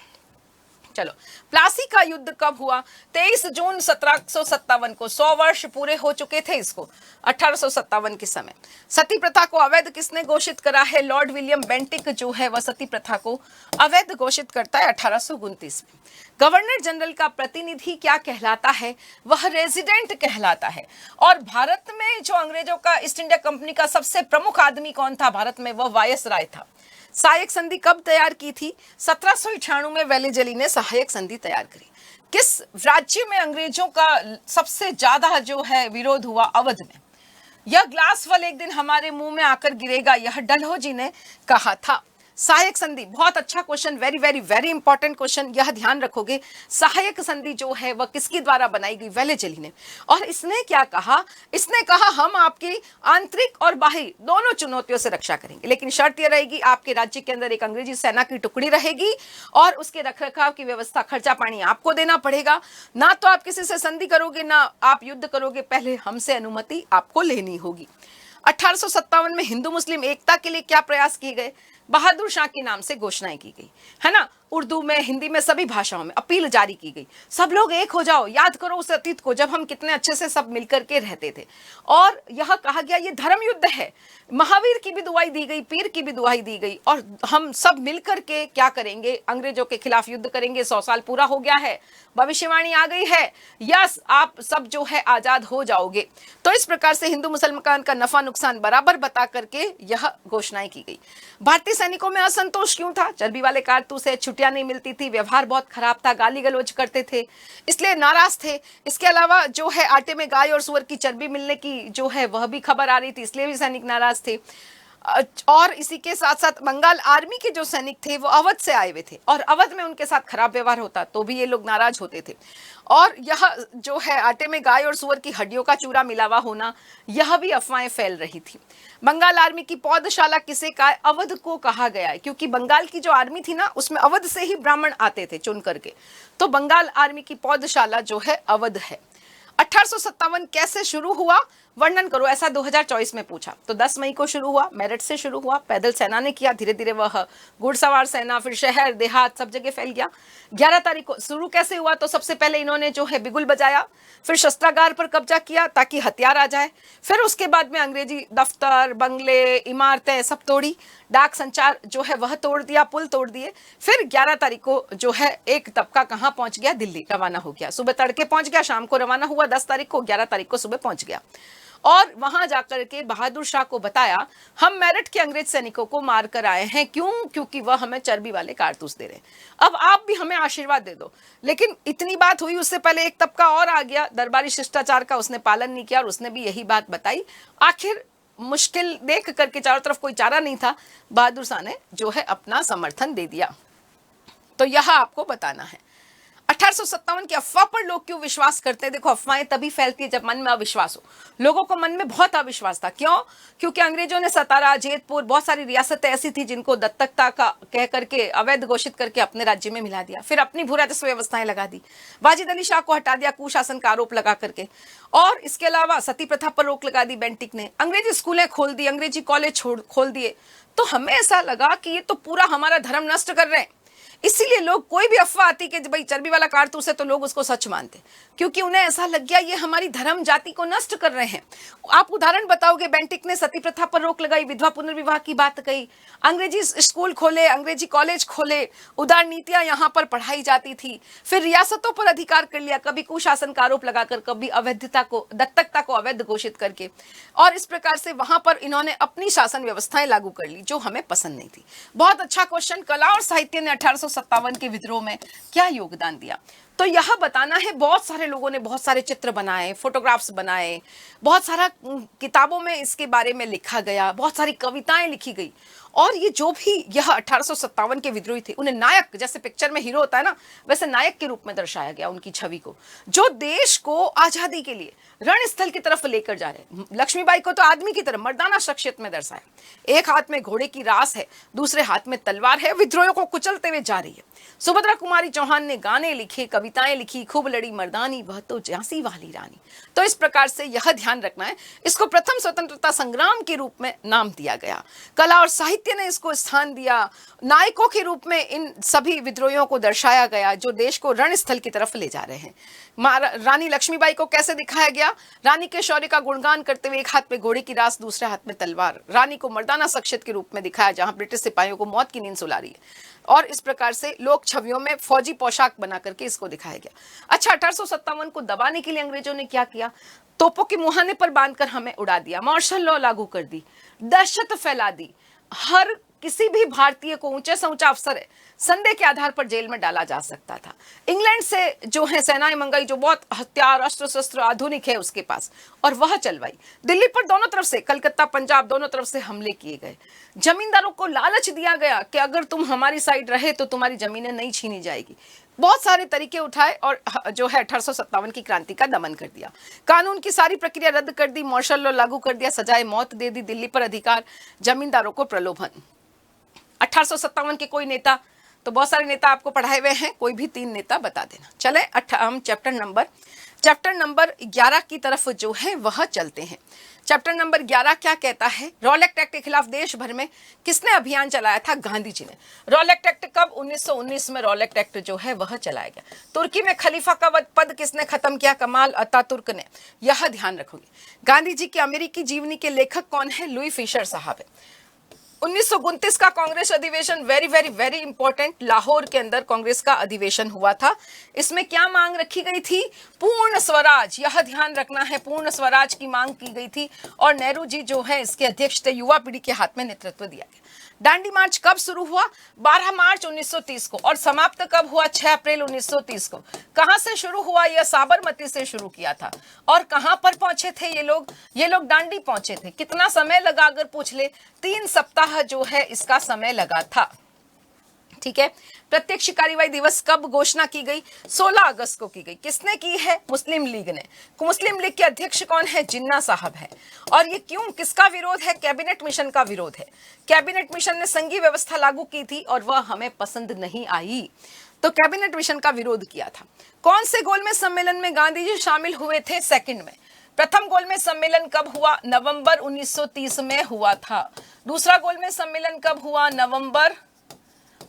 चलो, प्लासी का युद्ध कब हुआ, 23 जून 1757 को। 100 वर्ष पूरे हो चुके थे इसको, 1857 के समय। सती प्रथा को अवैध किसने घोषित करा है, लॉर्ड विलियम बेंटिक जो है वह सती प्रथा को अवैध घोषित करता है 1829 में। गवर्नर जनरल का प्रतिनिधि क्या कहलाता है, वह रेजिडेंट कहलाता है। और भारत में जो अंग्रेजों का ईस्ट इंडिया कंपनी का सबसे प्रमुख आदमी कौन था भारत में, वह वायसराय था। सहायक संधि कब तैयार की थी? 1798 में वेलेजली ने सहायक संधि तैयार करी। किस राज्य में अंग्रेजों का सबसे ज्यादा जो है विरोध हुआ? अवध में। यह ग्लास फल एक दिन हमारे मुंह में आकर गिरेगा, यह डलहौजी ने कहा था। सहायक संधि बहुत अच्छा question, very very very important question, यह ध्यान रखोगे। सहायक संधि जो है वह किसके द्वारा बनाई गई? वेलेजली ने। और इसने क्या कहा? इसने कहा हम आपकी आंतरिक और बाहरी दोनों चुनौतियों से रक्षा करेंगे, लेकिन शर्त यह रहेगी आपके राज्य के अंदर एक अंग्रेजी सेना की टुकड़ी रहेगी और उसके रखरखाव की व्यवस्था, खर्चा पानी आपको देना पड़ेगा। ना तो आप किसी से संधि करोगे ना आप युद्ध करोगे, पहले हमसे अनुमति आपको लेनी होगी। 1857 में हिंदू मुस्लिम एकता के लिए क्या प्रयास किए गए? बहादुर शाह के नाम से घोषणाएं की गई, है ना। उर्दू में, हिंदी में, सभी भाषाओं में अपील जारी की गई, सब लोग एक हो जाओ, याद करो उस अतीत को जब हम कितने अच्छे से सब मिलकर के रहते थे। और यह कहा गया ये धर्म युद्ध है, महावीर की भी दुआई दी गई, पीर की भी दुआई दी गई, और हम सब मिलकर के क्या करेंगे? अंग्रेजों के खिलाफ युद्ध करेंगे। 100 साल पूरा हो गया है, भविष्यवाणी आ गई है, यस आप सब जो है आजाद हो जाओगे। तो इस प्रकार से हिंदू मुसलमान का नफा नुकसान बराबर बता करके यह घोषणाएं की गई। भारतीय सैनिकों में असंतोष क्यों था? चर्बी वाले कारतूस है, छुट्टियां नहीं मिलती थी, व्यवहार बहुत खराब था, गाली गलौज करते थे, इसलिए नाराज थे। इसके अलावा जो है आटे में गाय और सुअर की चर्बी मिलने की जो है वह भी खबर आ रही थी, इसलिए भी सैनिक नाराज थे। और इसी के साथ साथ बंगाल आर्मी के जो सैनिक थे वो अवध से आए हुए थे और अवध में उनके साथ खराब व्यवहार होता तो भी ये लोग नाराज होते थे। और यह जो है आटे में गाय और सुअर की हड्डियों का चूरा मिलावा होना, यह भी अफवाहें फैल रही थी। बंगाल आर्मी की पौधशाला किसे कहा? अवध को कहा गया है, क्योंकि बंगाल की जो आर्मी थी ना उसमें अवध से ही ब्राह्मण आते थे चुन करके, तो बंगाल आर्मी की पौधशाला जो है अवध है। 1857 कैसे शुरू हुआ? वर्णन करो, ऐसा 2024 में पूछा। तो 10 मई को शुरू हुआ, मेरठ से शुरू हुआ, पैदल सेना ने किया, धीरे धीरे वह घुड़सवार सेना, फिर शहर देहात सब जगह फैल गया। 11 तारीख को शुरू कैसे हुआ? तो सबसे पहले इन्होंने जो है बिगुल बजाया, फिर शस्त्रागार पर कब्जा किया ताकि हथियार आ जाए, फिर उसके बाद में अंग्रेजी दफ्तर, बंगले, इमारतें सब तोड़ी, डाक संचार जो है वह तोड़ दिया, पुल तोड़ दिए। फिर 11 तारीख को जो है एक तबका कहाँ पहुंच गया? दिल्ली रवाना हो गया, सुबह तड़के पहुंच गया, शाम को रवाना हुआ 10 तारीख को, 11 तारीख को सुबह पहुंच गया। और वहां जाकर के बहादुर शाह को बताया हम मेरठ के अंग्रेज सैनिकों को मार कर आए हैं। क्यों? क्योंकि वह हमें चर्बी वाले कारतूस दे रहे हैं, अब आप भी हमें आशीर्वाद दे दो। लेकिन इतनी बात हुई, उससे पहले एक तबका और आ गया दरबारी शिष्टाचार का, उसने पालन नहीं किया और उसने भी यही बात बताई। आखिर मुश्किल देख करके, चारों तरफ कोई चारा नहीं था, बहादुर शाह ने जो है अपना समर्थन दे दिया। तो यह आपको बताना है। 1857 की अफवाह पर लोग क्यों विश्वास करते हैं? देखो, अफवाहें तभी फैलती है जब मन में अविश्वास हो। लोगों को मन में बहुत अविश्वास था। क्यों? क्योंकि अंग्रेजों ने सतारा, जेतपुर, बहुत सारी रियासतें ऐसी थी जिनको दत्तकता का कह करके अवैध घोषित करके अपने राज्य में मिला दिया, फिर अपनी भू राजस्व व्यवस्थाएं लगा दी, वाजिद अली शाह को हटा दिया कुशासन का आरोप लगा करके, और इसके अलावा सती प्रथा पर रोक लगा दी बेंटिक ने, अंग्रेजी स्कूलें खोल दी, अंग्रेजी कॉलेज खोल दिए। तो हमें ऐसा लगा कि ये तो पूरा हमारा धर्म नष्ट कर रहे हैं। इसीलिए लोग, कोई भी अफवाह आती कि भाई चर्बी वाला कारतूस है, तो लोग उसको सच मानते, क्योंकि उन्हें ऐसा लग गया ये हमारी धर्म जाति को नष्ट कर रहे हैं। आप उदाहरण बताओगे, बेंटिक ने सती प्रथा पर रोक लगाई, विधवा पुनर्विवाह की बात कही, अंग्रेजी स्कूल खोले, अंग्रेजी कॉलेज खोले, उदार नीतियां यहाँ पर पढ़ाई जाती थी, फिर रियासतों पर अधिकार कर लिया, कभी कुशासन का आरोप लगाकर, कभी अवैधता को, दत्तकता को अवैध घोषित करके, और इस प्रकार से वहां पर इन्होंने अपनी शासन व्यवस्थाएं लागू कर ली जो हमें पसंद नहीं थी। बहुत अच्छा क्वेश्चन। कला और साहित्य ने 1857 के विद्रोह में क्या योगदान दिया? तो यह बताना है। बहुत सारे लोगों ने बहुत सारे चित्र बनाए, फोटोग्राफ्स बनाए, बहुत सारा किताबों में इसके बारे में लिखा गया, बहुत सारी कविताएं लिखी गई। और ये जो भी यह 1857 के विद्रोही थे, उन्हें नायक, जैसे पिक्चर में हीरो होता है ना, वैसे नायक के रूप में दर्शाया गया उनकी छवि को, जो देश को आजादी के लिए रणस्थल की तरफ लेकर जा रहे। लक्ष्मीबाई को तो आदमी की तरह मर्दाना शख्सियत में दर्शाया, एक हाथ में घोड़े की रास है, दूसरे हाथ में तलवार है, विद्रोहियों को कुचलते हुए जा रही है। सुभद्रा कुमारी चौहान ने गाने लिखे, कविताएं लिखी, खूब लड़ी मर्दानी वह तो झांसी वाली रानी। तो इस प्रकार से यह ध्यान रखना है, इसको प्रथम स्वतंत्रता संग्राम के रूप में नाम दिया गया। कला और साहित्य ने इसको स्थान दिया, नायकों के रूप में इन सभी विद्रोहियों को दर्शाया गया जो देश को रणस्थल की तरफ ले जा रहे हैं। रानी लक्ष्मीबाई को कैसे दिखाया गया? रानी के शौर्य का गुणगान करते हुए, एक हाथ में घोड़े की रास, दूसरे हाथ में तलवार, रानी को मर्दाना शख्सियत के रूप में दिखाया जहां ब्रिटिश सिपाहियों को मौत की नींद सुला रही है। और इस प्रकार से लोक छवियों में फौजी पोशाक बना करके इसको दिखाया गया। अच्छा, 1857 को दबाने के लिए अंग्रेजों ने क्या किया? तोपों के मुहाने पर बांधकर हमें उड़ा दिया, मार्शल लॉ लागू कर दी, दहशत फैला दी, हर किसी भी भारतीय को, ऊंचे से ऊंचा अफसर है, संदेह के आधार पर जेल में डाला जा सकता था। इंग्लैंड से जो है सेनाएं मंगाई, जो बहुत हथियार, अस्त्र शस्त्र आधुनिक है उसके पास, और वह चलवाई। दिल्ली पर दोनों तरफ से, कलकत्ता पंजाब दोनों तरफ से हमले किए गए। जमींदारों को लालच दिया गया कि अगर तुम हमारी साइड रहे तो तुम्हारी जमीनें नहीं छीनी जाएगी। बहुत सारे तरीके उठाए और जो है 1857 की क्रांति का दमन कर दिया। कानून की सारी प्रक्रिया रद्द कर दी, मार्शल लॉ लागू कर दिया, सजाए मौत दे दी, दिल्ली पर अधिकार, जमींदारों को प्रलोभन। 1857 के कोई नेता, तो बहुत सारे नेता आपको पढ़ाए हुए हैं, कोई भी 3 नेता बता देना। चले हम चैप्टर नंबर 11 की तरफ जो है वह चलते हैं। चैप्टर नंबर 11 क्या कहता है? रॉलेट एक्ट के खिलाफ देश भर में किसने अभियान चलाया था? गांधी जी ने। रॉलेट एक्ट कब? 1919 में रॉलेट एक्ट जो है वह चलाया गया। तुर्की में खलीफा का पद किसने खत्म किया? कमाल अतातुर्क ने। यह ध्यान रखोगे। गांधी जी की अमेरिकी जीवनी के लेखक कौन है? लुई फिशर साहब है। 1929 का कांग्रेस अधिवेशन, very very very important, Lahore के अंदर कांग्रेस का अधिवेशन हुआ था। इसमें क्या मांग रखी गई थी? पूर्ण स्वराज। यह ध्यान रखना है, पूर्ण स्वराज की मांग की गई थी और नेहरू जी जो है इसके अध्यक्ष थे। युवा पीढ़ी के हाथ में नेतृत्व दिया गया। दांडी मार्च कब शुरू हुआ? 12 मार्च 1930 को, और समाप्त कब हुआ? 6 अप्रैल 1930 को। कहां से शुरू हुआ? यह साबरमती से शुरू किया था। और कहां पर पहुंचे थे ये लोग दांडी पहुंचे थे। कितना समय लगा अगर पूछ ले? 3 सप्ताह जो है इसका समय लगा था। ठीक है। प्रत्यक्ष कार्यवाही दिवस कब घोषणा की गई? 16 अगस्त को की गई। किसने की है? मुस्लिम लीग ने। मुस्लिम लीग के अध्यक्ष कौन है? जिन्ना साहब है। और ये क्यों, किसका विरोध है? कैबिनेट मिशन का विरोध है। कैबिनेट मिशन ने संघीय व्यवस्था लागू की थी और वह हमें पसंद नहीं आई, तो कैबिनेट मिशन का विरोध किया था। कौन से गोलमेज सम्मेलन में गांधी जी शामिल हुए थे? सेकंड में। प्रथम गोलमेज सम्मेलन कब हुआ? नवंबर 1930 में हुआ था। दूसरा गोलमेज सम्मेलन कब हुआ? नवंबर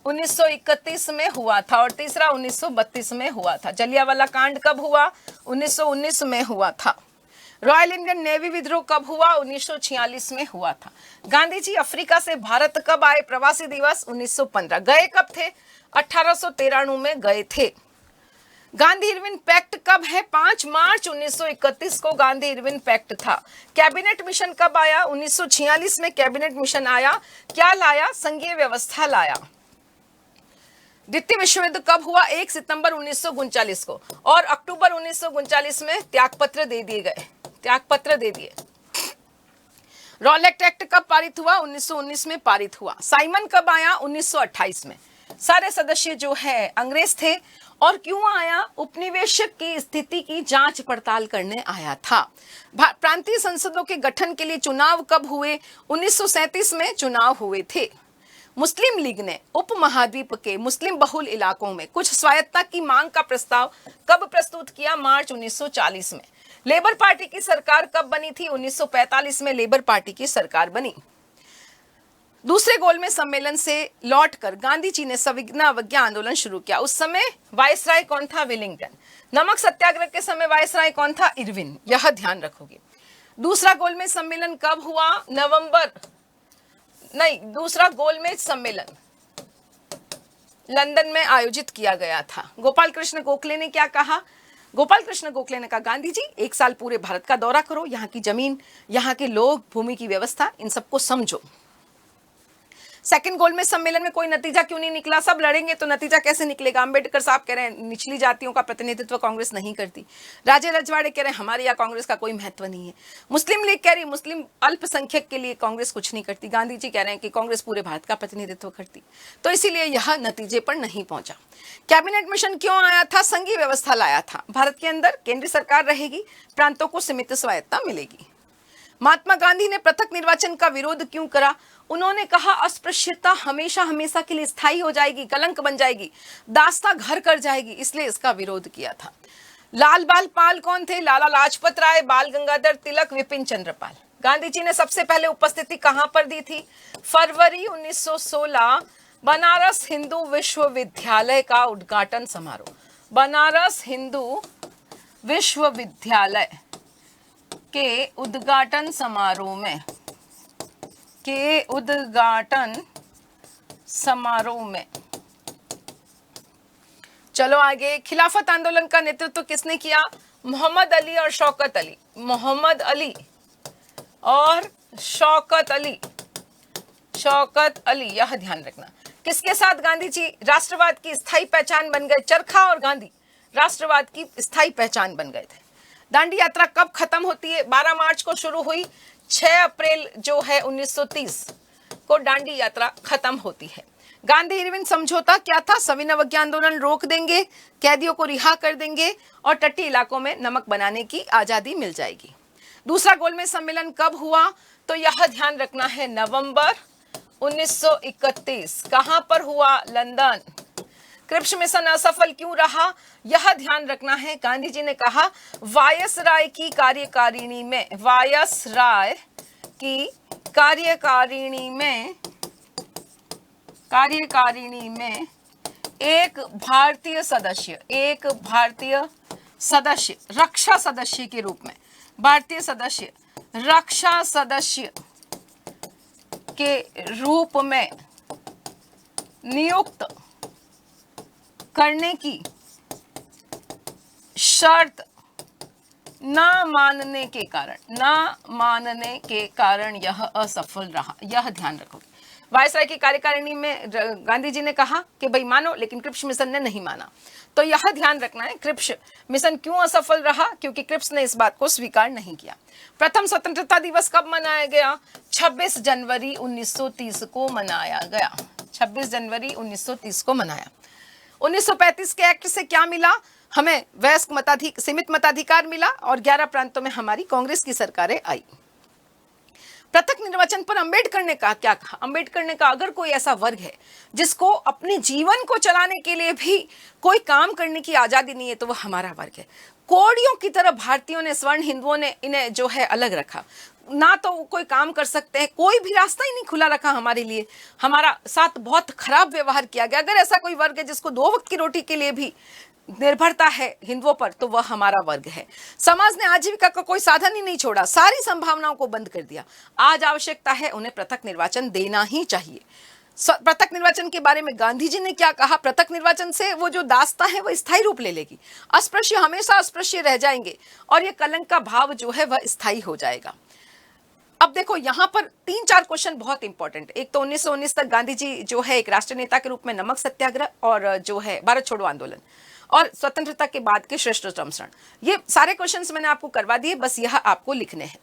1931 में हुआ था। और तीसरा 1932 में हुआ था। जलियांवाला कांड कब हुआ? 1919 में हुआ था। रॉयल इंडियन नेवी विद्रोह कब हुआ? 1946 में हुआ था। गांधी जी अफ्रीका से भारत कब आए? प्रवासी दिवस 1915। गए कब थे? 1893 में गए थे। गांधी इरविन पैक्ट कब है? 5 मार्च 1931 को गांधी इरविन पैक्ट था। कैबिनेट मिशन कब आया? 1946 में कैबिनेट मिशन आया। क्या लाया? संघीय व्यवस्था लाया। द्वितीय विश्व युद्ध कब हुआ? 1 सितंबर 1939 को, और अक्टूबर 1939 में त्यागपत्र दे दिए गए, त्यागपत्र दे दिए। रॉलेट एक्ट कब पारित हुआ? 1919 में पारित हुआ। साइमन कब आया? 1928 में। सारे सदस्य जो है अंग्रेज थे। और क्यों आया? उपनिवेशक की स्थिति की जांच पड़ताल करने आया था। प्रांतीय संसदों के गठन के लिए चुनाव कब हुए? 1937 में चुनाव हुए थे। मुस्लिम लीग ने उपमहाद्वीप के मुस्लिम बहुल इलाकों में कुछ स्वायत्तता की मांग का प्रस्ताव कब प्रस्तुत किया? मार्च 1940 में। लेबर पार्टी की सरकार कब बनी थी? 1945 में लेबर पार्टी की सरकार बनी। दूसरे गोलमेज सम्मेलन से लौटकर गांधी जी ने संविदा अवज्ञा आंदोलन शुरू किया। उस समय वायसराय कौन था? वेलिंगटन। नमक सत्याग्रह के समय वायसराय कौन था? इरविन। यह ध्यान रखोगे। दूसरा गोलमेज सम्मेलन कब हुआ? दूसरा गोलमेज सम्मेलन लंदन में आयोजित किया गया था। गोपाल कृष्ण गोखले ने क्या कहा? गोपाल कृष्ण गोखले ने कहा, गांधी जी 1 साल पूरे भारत का दौरा करो, यहाँ की जमीन, यहाँ के लोग, भूमि की व्यवस्था, इन सबको समझो। सेकंड गोलमेज सम्मेलन में कोई नतीजा क्यों नहीं निकला? सब लड़ेंगे तो नतीजा कैसे निकलेगा? अंबेडकर साहब कह रहे हैं निचली जातियों का प्रतिनिधित्व कांग्रेस नहीं करती। राजे रजवाड़े कह रहे हैं हमारे यहाँ कांग्रेस का कोई महत्व नहीं है। मुस्लिम लीग कह रही मुस्लिम अल्पसंख्यक के लिए कांग्रेस कुछ नहीं करती। गांधी जी कह रहे हैं कि कांग्रेस पूरे भारत का प्रतिनिधित्व करती। तो इसीलिए यह नतीजे पर नहीं पहुंचा। कैबिनेट मिशन क्यों आया था? संघीय व्यवस्था लाया था। भारत के अंदर केंद्रीय सरकार रहेगी, प्रांतों को सीमित स्वायत्तता मिलेगी। महात्मा गांधी ने पृथक निर्वाचन का विरोध क्यों करा? उन्होंने कहा अस्पृश्यता हमेशा हमेशा के लिए स्थायी हो जाएगी, कलंक बन जाएगी, दास्ता घर कर जाएगी, इसलिए इसका विरोध किया था। लाल बाल पाल कौन थे? लाला लाजपत राय, बाल गंगाधर तिलक, विपिन चंद्र पाल। गांधी जी ने सबसे पहले उपस्थिति कहां पर दी थी? फरवरी 1916 बनारस हिंदू विश्वविद्यालय का उद्घाटन समारोह। बनारस हिंदू विश्वविद्यालय के उद्घाटन समारोह में चलो आगे। खिलाफत आंदोलन का नेतृत्व किसने किया? मोहम्मद अली और शौकत अली। मोहम्मद अली और शौकत अली शौकत अली, यह ध्यान रखना। किसके साथ गांधी जी राष्ट्रवाद की स्थायी पहचान बन गए? चरखा और गांधी राष्ट्रवाद की स्थायी पहचान बन गए थे। दांडी यात्रा कब खत्म होती है? 12 मार्च को शुरू हुई, 6 अप्रैल जो है 1930 को दांडी यात्रा खत्म होती है। गांधी इरविन समझौता क्या था? सविनय अवज्ञा आंदोलन रोक देंगे, कैदियों को रिहा कर देंगे और तटीय इलाकों में नमक बनाने की आजादी मिल जाएगी। दूसरा गोलमेज सम्मेलन कब हुआ? तो यह ध्यान रखना है, नवंबर 1931। कहां पर हुआ? लंदन। क्रिप्स मिशन असफल क्यों रहा? यह ध्यान रखना है, गांधी जी ने कहा वायसराय की कार्यकारिणी में, वायसराय की कार्यकारिणी में एक भारतीय सदस्य रक्षा सदस्य के रूप में, भारतीय सदस्य रक्षा सदस्य के रूप में नियुक्त करने की शर्त न मानने के कारण यह असफल रहा। यह ध्यान रखोगे। वायसराय की कार्यकारिणी में गांधी जी ने कहा कि भाई मानो, लेकिन क्रिप्स मिशन ने नहीं माना। तो यह ध्यान रखना है, क्रिप्स मिशन क्यों असफल रहा? क्योंकि क्रिप्स ने इस बात को स्वीकार नहीं किया। प्रथम स्वतंत्रता दिवस कब मनाया गया? 26 जनवरी 1930 को मनाया गया। 26 जनवरी 1930 को मनाया। 1935 के एक्ट से क्या मिला? हमें वयस्क सीमित मताधिकार मिला और 11 प्रांतों में हमारी कांग्रेस की सरकारें आई। पृथक निर्वाचन पर अंबेडकर ने कहा, क्या कहा? अंबेडकर ने कहा अगर कोई ऐसा वर्ग है जिसको अपने जीवन को चलाने के लिए भी कोई काम करने की आजादी नहीं है तो वह हमारा वर्ग है। कोड़ियों की तरह भारतीयों ने, स्वर्ण हिंदुओं ने इन्हें जो है अलग रखा, ना तो कोई काम कर सकते हैं, कोई भी रास्ता ही नहीं खुला रखा हमारे लिए, हमारा साथ बहुत खराब व्यवहार किया गया। अगर ऐसा कोई वर्ग है जिसको 2 वक्त की रोटी के लिए भी निर्भरता है हिंदुओं पर, तो वह हमारा वर्ग है। समाज ने आजीविका का कोई साधन ही नहीं छोड़ा, सारी संभावनाओं को बंद कर दिया। आज आवश्यकता है, उन्हें पृथक निर्वाचन देना ही चाहिए। पृथक निर्वाचन के बारे में गांधी जी ने क्या कहा? पृथक निर्वाचन से वो जो दास्ता है वह स्थायी रूप ले लेगी, अस्पृश्य हमेशा अस्पृश्य रह जाएंगे और ये कलंक का भाव जो है वह स्थायी हो जाएगा। अब देखो यहाँ पर 3-4 क्वेश्चन बहुत इंपॉर्टेंट। एक तो 1919 तक गांधी जी जो है एक राष्ट्रीय नेता के रूप में नमक सत्याग्रह और जो है भारत छोड़ो आंदोलन और स्वतंत्रता के बाद के श्रेष्ठतम क्षण, ये सारे क्वेश्चंस मैंने आपको करवा दिए, बस यह आपको लिखने हैं।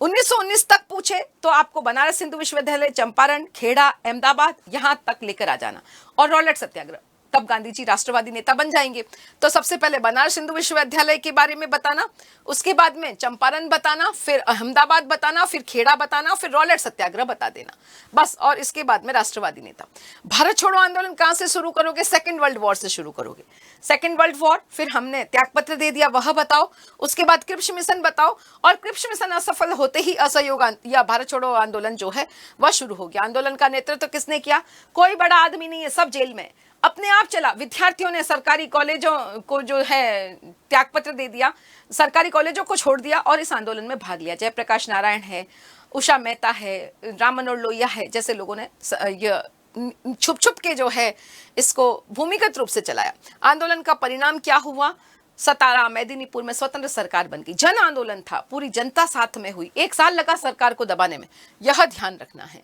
1919 तक पूछे तो आपको बनारस हिंदू विश्वविद्यालय, चंपारण, खेड़ा, अहमदाबाद यहां तक लेकर आ जाना। और रॉलेट सत्याग्रह, तब गांधी जी राष्ट्रवादी नेता बन जाएंगे, तो सबसे पहले बनारस हिंदू विश्वविद्यालय के बारे में बताना, उसके बाद में चंपारण बताना, फिर अहमदाबाद बताना, फिर खेड़ा बताना, फिर रॉलेट सत्याग्रह बता देना, बस। और इसके बाद में राष्ट्रवादी नेता। भारत छोड़ो आंदोलन कहां से शुरू करोगे? सेकेंड वर्ल्ड वॉर से शुरू करोगे। सेकेंड वर्ल्ड वॉर, फिर हमने त्यागपत्र दे दिया, वह बताओ। उसके बाद क्रिप्स मिशन बताओ, और क्रिप्स मिशन असफल होते ही असहयोग या भारत छोड़ो आंदोलन जो है वह शुरू हो गया। आंदोलन का नेतृत्व किसने किया? कोई बड़ा आदमी नहीं है, सब जेल में, अपने आप चला। विद्यार्थियों ने सरकारी कॉलेजों को जो है त्यागपत्र दे दिया, सरकारी कॉलेजों को छोड़ दिया और इस आंदोलन में भाग लिया। जयप्रकाश नारायण है, उषा मेहता है, राम मनोहर लोहिया है, जैसे लोगों ने छुप छुप के जो है इसको भूमिगत रूप से चलाया। आंदोलन का परिणाम क्या हुआ? सतारा, मेदिनीपुर में स्वतंत्र सरकार बन गई। जन आंदोलन था, पूरी जनता साथ में हुई। 1 साल लगा सरकार को दबाने में, यह ध्यान रखना है।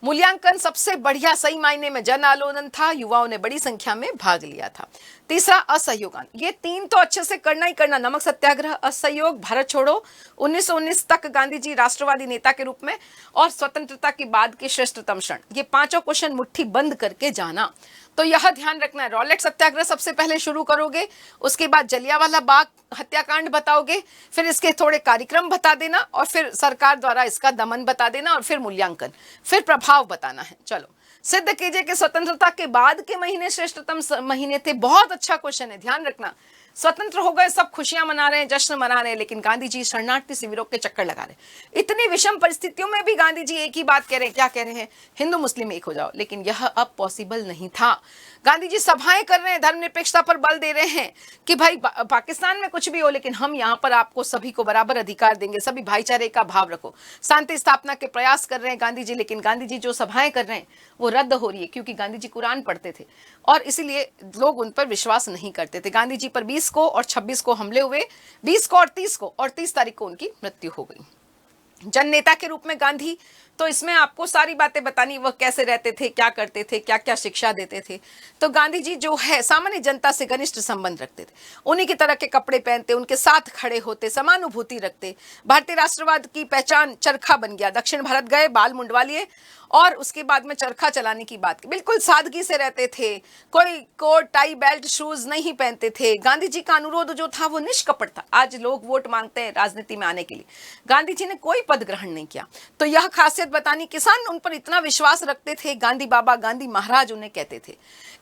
मूल्यांकन सबसे बढ़िया सही मायने में जन आंदोलन था, युवाओं ने बड़ी संख्या में भाग लिया था। तीसरा असहयोग, ये 3 तो अच्छे से करना ही करना, नमक सत्याग्रह, असहयोग, भारत छोड़ो, 1919 तक गांधी जी राष्ट्रवादी नेता के रूप में, और स्वतंत्रता के बाद के श्रेष्ठतम क्षण। ये 5 क्वेश्चन मुट्ठी बंद करके जाना। तो यह ध्यान रखना है, रॉलेट सत्याग्रह सबसे पहले शुरू करोगे, उसके बाद जलियांवाला बाग हत्याकांड बताओगे, फिर इसके थोड़े कार्यक्रम बता देना, और फिर सरकार द्वारा इसका दमन बता देना, और फिर मूल्यांकन, फिर प्रभाव बताना है। चलो, सिद्ध कीजिए कि स्वतंत्रता के बाद के महीने श्रेष्ठतम महीने थे। बहुत अच्छा क्वेश्चन है, ध्यान रखना। स्वतंत्र हो गए, सब खुशियां मना रहे हैं, जश्न मना रहे हैं, लेकिन गांधी जी शरणार्थी शिविरों के चक्कर लगा रहे हैं। इतनी विषम परिस्थितियों में भी गांधी जी एक ही बात कह रहे हैं, क्या कह रहे हैं? हिंदू मुस्लिम एक हो जाओ। लेकिन यह अब पॉसिबल नहीं था। गांधी जी सभाएं कर रहे हैं, धर्मनिरपेक्षता पर बल दे रहे हैं कि भाई पाकिस्तान में कुछ भी हो, लेकिन हम यहाँ पर आपको सभी को बराबर अधिकार देंगे, सभी भाईचारे का भाव रखो। शांति स्थापना के प्रयास कर रहे हैं गांधी जी, लेकिन गांधी जी जो सभाएं कर रहे हैं वो रद्द हो रही है, क्योंकि गांधी जी कुरान पढ़ते थे और इसीलिए लोग उन पर विश्वास नहीं करते थे। गांधी जी पर 20 को और 26 को हमले हुए, 20 को और 30 को, और 30 तारीख को उनकी मृत्यु हो गई। जन नेता के रूप में गांधी तो इसमें आपको सारी बातें बतानी, वह कैसे रहते थे, क्या करते थे, क्या क्या शिक्षा देते थे। तो गांधी जी जो है सामान्य जनता से घनिष्ठ संबंध रखते थे, उन्हीं की तरह के कपड़े पहनते, उनके साथ खड़े होते, समानुभूति रखते। भारतीय राष्ट्रवाद की पहचान चरखा बन गया। दक्षिण भारत गए, बाल मुंडवा लिए और उसके बाद में चरखा चलाने की बात की। बिल्कुल सादगी से रहते थे, कोई कोट टाई बेल्ट शूज नहीं पहनते थे। गांधी जी का अनुरोध जो था वो निष्कपट था। आज लोग वोट मांगते हैं राजनीति में आने के लिए, गांधी जी ने कोई पद ग्रहण नहीं किया। तो यह खासियत बतानी, किसान उन पर इतना विश्वास रखते थे, गांधी बाबा, गांधी महाराज उन्हें कहते थे।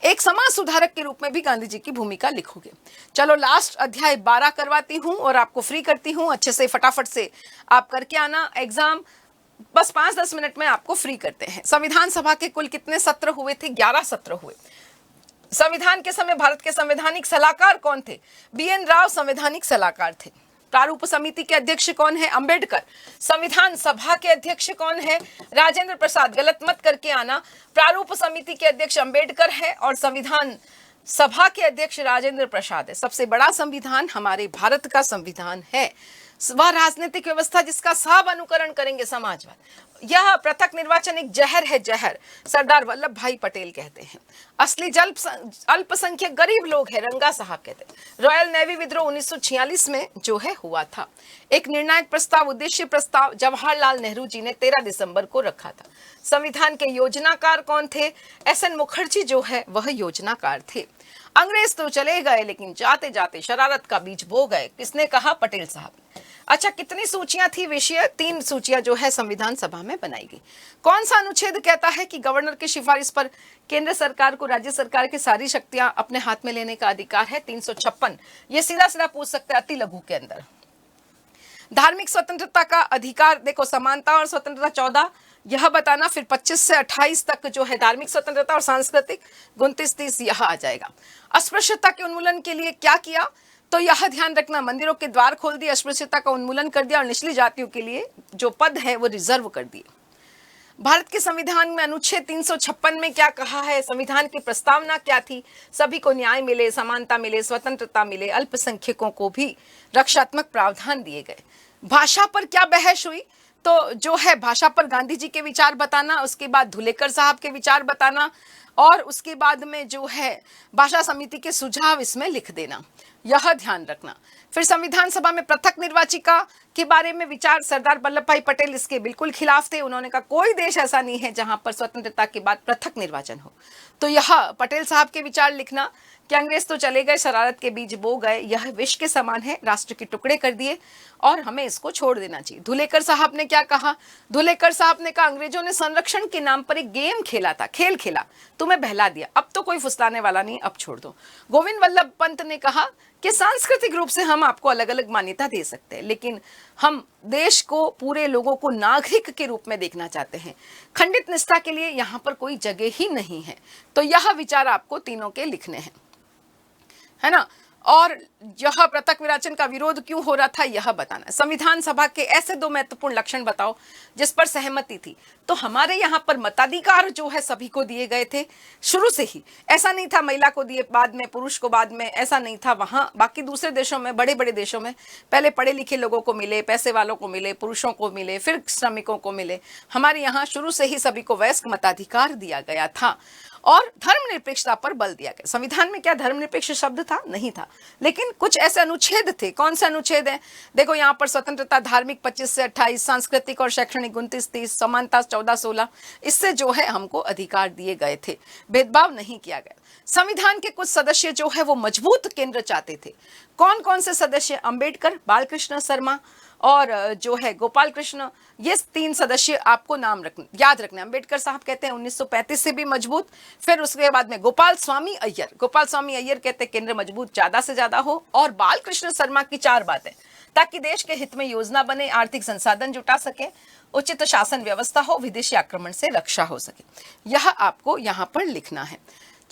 एक समाज सुधारक के रूप में भी गांधी जी की भूमिका लिखोगे। चलो लास्ट अध्याय 12 करवाती हूं और आपको फ्री करती हूं। अच्छे से फटाफट से आप करके आना एग्जाम, बस 5-10 मिनट में आपको फ्री करते हैं। संविधान सभा के कुल कितने सत्र हुए थे? 11 सत्र हुए। संविधान के समय भारत के संवैधानिक सलाहकार कौन थे? BN राव संवैधानिक सलाहकार थे। प्रारूप समिति के अध्यक्ष कौन है? अंबेडकर। संविधान सभा के अध्यक्ष कौन है? राजेंद्र प्रसाद। गलत मत करके आना, प्रारूप समिति के अध्यक्ष अंबेडकर है और संविधान सभा के अध्यक्ष राजेंद्र प्रसाद है। सबसे बड़ा संविधान हमारे भारत का संविधान है। वह राजनीतिक व्यवस्था जिसका सब अनुकरण करेंगे समाजवाद। यह पृथक निर्वाचन एक जहर है, जहर। सरदार वल्लभ भाई पटेल कहते हैं। असली अल्पसंख्यक गरीब लोग हैं, रंगा साहब कहते हैं। रॉयल नेवी विद्रोह 1946 में जो है हुआ था। एक निर्णायक प्रस्ताव, उद्देश्य प्रस्ताव जवाहरलाल नेहरू जी ने 13 दिसंबर को रखा था। संविधान के योजनाकार कौन थे? SN मुखर्जी जो है वह योजनाकार थे। अंग्रेज तो चले गए लेकिन जाते जाते शरारत का बीज बो गए। किसने कहा? पटेल साहब। अच्छा, कितनी सूचियां थी विषय? 3 सूचियां जो है संविधान सभा में बनाई गई। कौन सा अनुच्छेद कहता है कि गवर्नर की सिफारिश पर केंद्र सरकार को राज्य सरकार की सारी शक्तियां अपने हाथ में लेने का अधिकार है? 356। ये सीधा सीधा पूछ सकते हैं अति लघु के अंदर। धार्मिक स्वतंत्रता का अधिकार देखो, समानता और स्वतंत्रता 14 यह बताना, फिर 25 से 28 तक जो है धार्मिक स्वतंत्रता और सांस्कृतिक 29-30 यह आ जाएगा। अस्पृश्यता के उन्मूलन के लिए क्या किया? तो यह ध्यान रखना, मंदिरों के द्वार खोल दिए, अस्पृश्यता का उन्मूलन कर दिया और निचली जातियों के लिए जो पद है वो रिजर्व कर दिए। भारत के संविधान में अनुच्छेद 356 में क्या कहा है? संविधान की प्रस्तावना क्या थी? सभी को न्याय मिले, समानता मिले, स्वतंत्रता मिले, अल्पसंख्यकों को भी रक्षात्मक प्रावधान दिए गए। भाषा पर क्या बहस हुई? तो जो है भाषा पर गांधी जी के विचार बताना, उसके बाद धुलेकर साहब के विचार बताना और उसके बाद में जो है भाषा समिति के सुझाव इसमें लिख देना, यह ध्यान रखना। फिर संविधान सभा में पृथक निर्वाचिका के बारे में विचार, सरदार वल्लभ भाई पटेल इसके बिल्कुल खिलाफ थे। उन्होंने कहा कोई देश ऐसा नहीं है जहां पर स्वतंत्रता के बाद पृथक निर्वाचन हो। तो यह पटेल साहब के विचार लिखना कि अंग्रेज तो चले गए, शरारत के बीज बो गए, यह विष के समान है, राष्ट्र के टुकड़े कर दिए और हमें इसको छोड़ देना चाहिए। धुलेकर साहब ने क्या कहा? धुलेकर साहब ने कहा अंग्रेजों ने संरक्षण के नाम पर एक गेम खेला था, खेल खेला, तुम्हें बहला दिया, अब तो कोई फुसलाने वाला नहीं, अब छोड़ दो। गोविंद वल्लभ पंत ने कहा कि सांस्कृतिक रूप से हम आपको अलग अलग मान्यता दे सकते हैं, लेकिन हम देश को, पूरे लोगों को नागरिक के रूप में देखना चाहते हैं। खंडित निष्ठा के लिए यहाँ पर कोई जगह ही नहीं है। तो यह विचार आपको तीनों के लिखने हैं, है ना। और यह पृथक विराचन का विरोध क्यों हो रहा था यह बताना। संविधान सभा के ऐसे 2 महत्वपूर्ण लक्षण बताओ जिस पर सहमति थी। तो हमारे यहाँ पर मताधिकार जो है सभी को दिए गए थे शुरू से ही, ऐसा नहीं था महिला को दिए बाद में, पुरुष को बाद में, ऐसा नहीं था। वहाँ बाकी दूसरे देशों में, बड़े बड़े देशों में पहले पढ़े लिखे लोगों को मिले, पैसे वालों को मिले, पुरुषों को मिले, फिर श्रमिकों को मिले। हमारे यहाँ शुरू से ही सभी को वयस्क मताधिकार दिया गया था और धर्मनिरपेक्षता पर बल दिया गया। संविधान में क्या धर्मनिरपेक्ष शब्द था? नहीं था, लेकिन कुछ ऐसे अनुच्छेद थे। कौन से अनुच्छेद है? देखो यहाँ पर स्वतंत्रता धार्मिक 25 से 28, सांस्कृतिक और शैक्षणिक 29-30, समानता 14-16, इससे जो है हमको अधिकार दिए गए थे, भेदभाव नहीं किया गया। संविधान के कुछ सदस्य जो है वो मजबूत केंद्र चाहते थे। कौन कौन से सदस्य? अंबेडकर, बालकृष्ण शर्मा और जो है गोपाल कृष्ण, ये 3 सदस्य आपको नाम याद रखना। अंबेडकर साहब कहते हैं 1935 से भी मजबूत। फिर उसके बाद में गोपाल स्वामी अय्यर कहते हैं केंद्र मजबूत ज्यादा से ज्यादा हो। और बालकृष्ण शर्मा की 4 बातें, ताकि देश के हित में योजना बने, आर्थिक संसाधन जुटा सके, उचित शासन व्यवस्था हो, विदेशी आक्रमण से रक्षा हो सके। यह आपको यहाँ पर लिखना है।